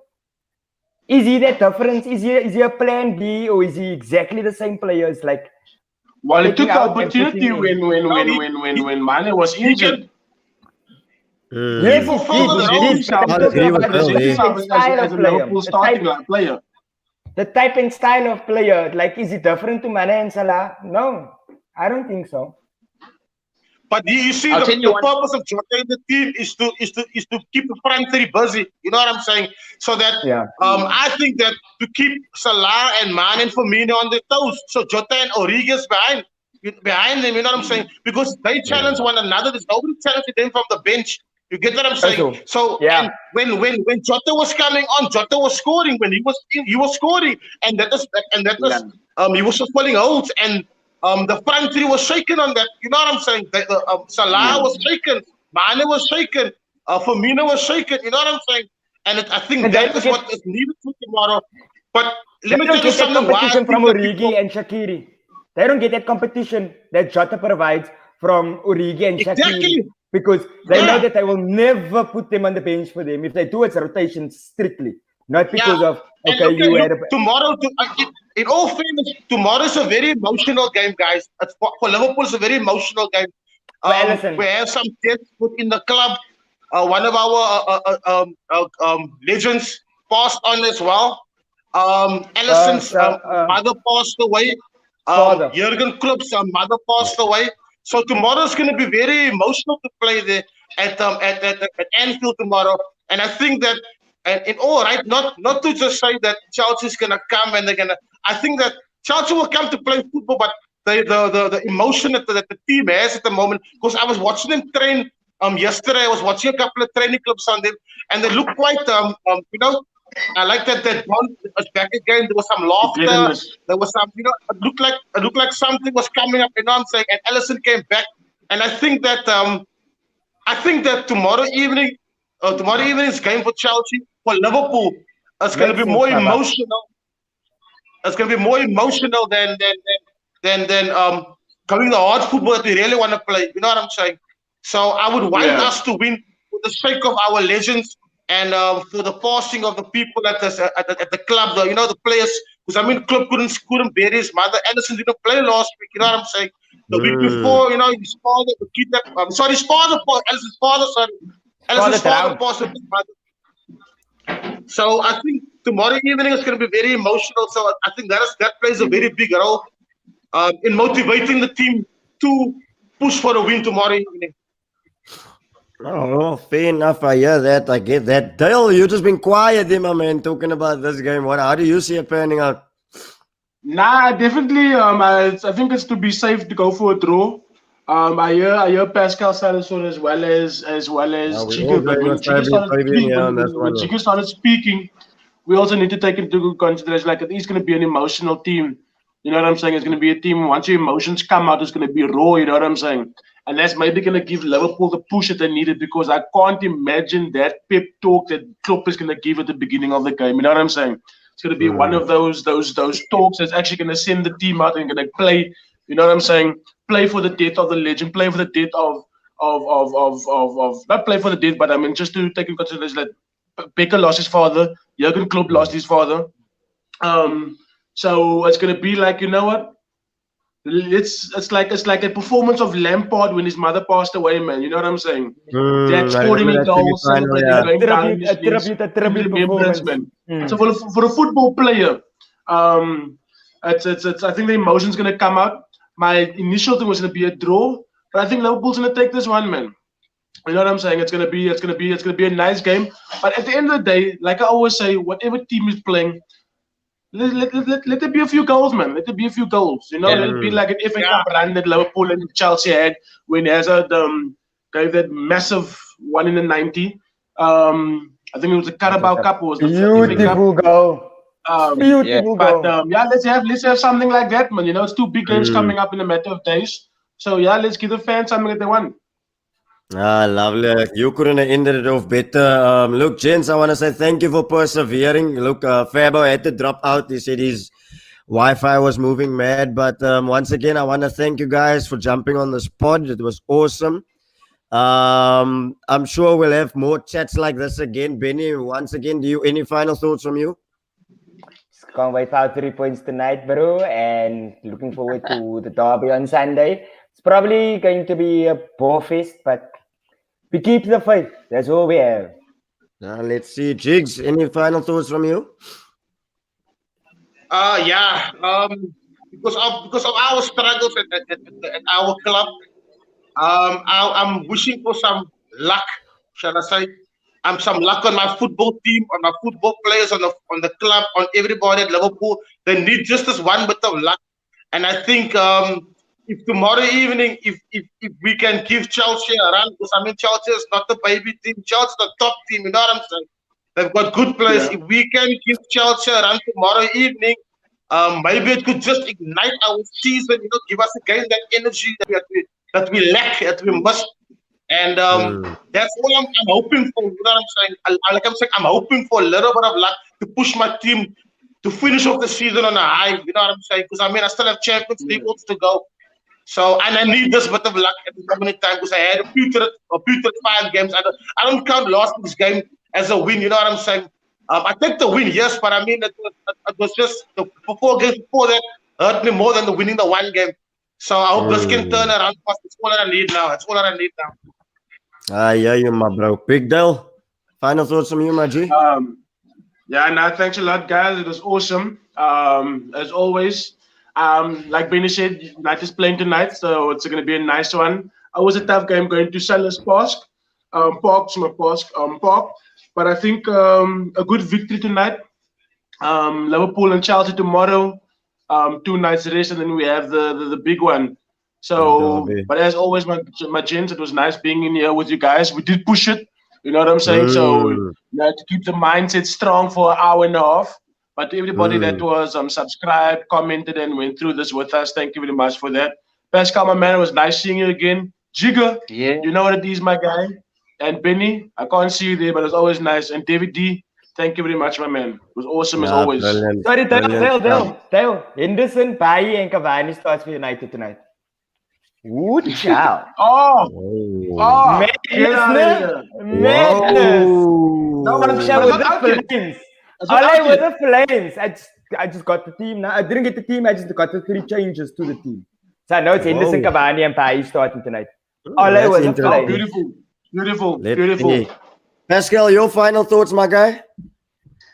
Is he that different? Is he a plan B, or is he exactly the same player? It's like, well, he took the opportunity when Mane was injured. Yes, the type and style of player. Like, is it different to Mane and Salah? No, I don't think so. But you see, I'll the tell you one. purpose of Jota in the team is to keep the front three busy. You know what I'm saying? So that I think that to keep Salah and Mane and Firmino on their toes. So Jota and Origi is behind them. You know what I'm saying? Because they challenge one another. There's nobody challenging them from the bench. You get what I'm saying? So and when Jota was coming on, Jota was scoring. When he was scoring, and that was he was fulfilling holes, and the front three was shaken on that. You know what I'm saying? Salah was shaken, Mane was shaken, Firmino was shaken. You know what I'm saying? And I think that is what is needed for tomorrow. But let me tell you something. Competition from Origi and Shaqiri. They don't get that competition that Jota provides from Origi and Shaqiri. Because they know that they will never put them on the bench for them. If they do, it's a rotation strictly. Not because of, you had a... Tomorrow, in all fairness, tomorrow is a very emotional game, guys. For Liverpool, it's a very emotional game. We have some deaths in the club. One of our legends passed on as well. Allison's mother passed away. Jurgen Klopp's mother passed away. So tomorrow is going to be very emotional to play there at Anfield tomorrow. And I think that, in all right, not to just say that Chelsea's going to come and they're going to. I think that Chelsea will come to play football, but the emotion that the team has at the moment. Because I was watching them train yesterday. I was watching a couple of training clips on them, and they look quite I like that Bond was back again. There was some laughter. There was some, it looked like something was coming up. You know what I'm saying? And Alisson came back, and I think that tomorrow evening's game for Chelsea, for Liverpool, it's going to be more emotional. It's going to be more emotional than coming the hard football that we really want to play. You know what I'm saying? So I would want us to win for the sake of our legends. And for the passing of the people at the club, the players, because Klopp couldn't bury his mother. Alisson didn't play last week. You know what I'm saying? The week before, his father, Alisson's father passed his mother. So I think tomorrow evening is going to be very emotional. So I think that plays a very big role in motivating the team to push for a win tomorrow evening. Oh, fair enough. I hear that. I get that. Dale, you've just been quiet there, my man, talking about this game. How do you see it panning out? Nah, definitely. I think it's to be safe to go for a draw. I hear Paschal Saracen as well as Chico. But when Chico started speaking, we also need to take into consideration like it's going to be an emotional team. You know what I'm saying? It's going to be a team. Once your emotions come out, it's going to be raw. You know what I'm saying? And that's maybe going to give Liverpool the push that they needed, because I can't imagine that pep talk that Klopp is going to give at the beginning of the game. You know what I'm saying? It's going to be one of those talks that's actually going to send the team out and going to play. You know what I'm saying? Play for the death of the legend. Play for the death of not play for the death, but I mean just to take into consideration that Becker lost his father, Jurgen Klopp lost his father. So it's going to be like, you know what? It's like a performance of Lampard when his mother passed away, man. You know what I'm saying? That scoring goals, a tribute performance, man. So for a football player, it's I think the emotion's gonna come out. My initial thing was gonna be a draw, but I think Liverpool's gonna take this one, man. You know what I'm saying? It's gonna be a nice game. But at the end of the day, like I always say, whatever team is playing, let there be a few goals, man. Let there be a few goals. You know, let it be like an FA Cup run that Liverpool and Chelsea had when Hazard gave that massive one in the 90. I think it was the Carabao Cup. Was the beautiful goal. Beautiful goal. But let's have something like that, man. You know, it's two big games coming up in a matter of days. So let's give the fans something that they want. Lovely. You couldn't have ended it off better. Look, gents, I want to say thank you for persevering. Look, Fabo had to drop out. He said his Wi-Fi was moving mad. But once again, I want to thank you guys for jumping on this pod. It was awesome. I'm sure we'll have more chats like this again. Benny, once again, any final thoughts from you? Can't wait for our 3 points tonight, bro. And looking forward to the derby on Sunday. It's probably going to be a ball fest, but we keep the faith. That's all we have. Let's see. Jigs, any final thoughts from you? Because of our struggles at our club, I'm wishing for some luck, shall I say? Some luck on my football team, on my football players, on the club, on everybody at Liverpool. They need just this one bit of luck. And I think if tomorrow evening, if we can give Chelsea a run, because I mean Chelsea is not the baby team, Chelsea is the top team, you know what I'm saying? They've got good players. Yeah. If we can give Chelsea a run tomorrow evening, maybe it could just ignite our season, give us again that energy that we lack, that we must. And that's all I'm hoping for. You know what I'm saying? I'm hoping for a little bit of luck to push my team to finish off the season on a high. You know what I'm saying? Because I still have Champions League to go. So, and I need this bit of luck at the coming time because I had a putrid 5 games. I don't count last week's game as a win. You know what I'm saying? I take the win, yes, but it was just the 4 games before that hurt me more than the winning the 1 game. So I hope this can turn around. That's all that I need now. That's all that I need now. Yeah, you, my bro. Big Dale, final thoughts from you, my G? Thanks a lot, guys. It was awesome. As always, like Benni said, United's playing tonight, so it's going to be a nice one. It was a tough game going to Selhurst Park, but I think a good victory tonight. Liverpool and Chelsea tomorrow, 2 nights rest, and then we have the big one. So, but as always, my gents, it was nice being in here with you guys. We did push it, you know what I'm saying? So, to keep the mindset strong for an hour and a half. But to everybody that was subscribed, commented, and went through this with us, thank you very much for that. Paschal, my man, it was nice seeing you again. Jigger, you know what it is, my guy. And Benni, I can't see you there, but it's always nice. And David D, thank you very much, my man. It was awesome as always. Brilliant. Sorry, Dale. Henderson, Bailly, and Cavani starts for United tonight. Ooh, child. Madness. No, with the flames. Ole with the flames. I just got the team now. I didn't get the team. I just got the 3 changes to the team. So I know it's Henderson, Cavani, and Bailly starting tonight. Ole with the flames. Beautiful. Paschal, your final thoughts, my guy?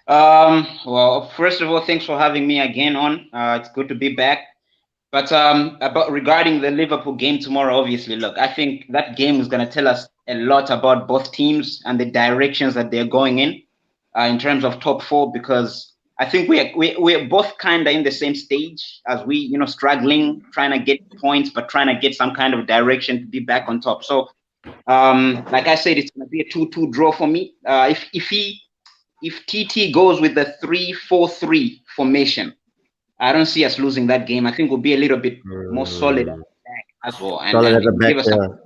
Well, first of all, thanks for having me again on. It's good to be back. But regarding the Liverpool game tomorrow, obviously, look, I think that game is going to tell us a lot about both teams and the directions that they're going in terms of top 4, because I think we're both kind of in the same stage as we, struggling, trying to get points, but trying to get some kind of direction to be back on top. So, like I said, it's going to be a 2-2 draw for me. If TT goes with the 3-4-3 formation, I don't see us losing that game. I think we'll be a little bit more solid at the back as well, and give us some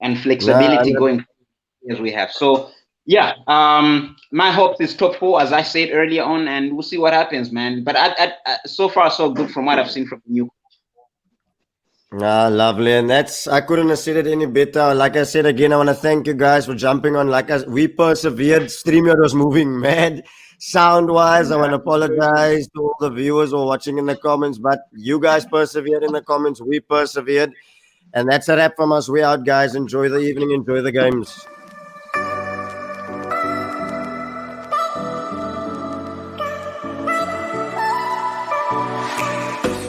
and flexibility going as we have. So my hope is top 4, as I said earlier on, and we'll see what happens, man. But so far so good from what I've seen from you. Lovely, and I couldn't have said it any better. Like I said again, I want to thank you guys for jumping on. We persevered. StreamYard was moving mad. Sound-wise, I want to apologize to all the viewers who are watching in the comments, but you guys persevered in the comments. We persevered, and that's a wrap from us. We out, guys. Enjoy the evening. Enjoy the games.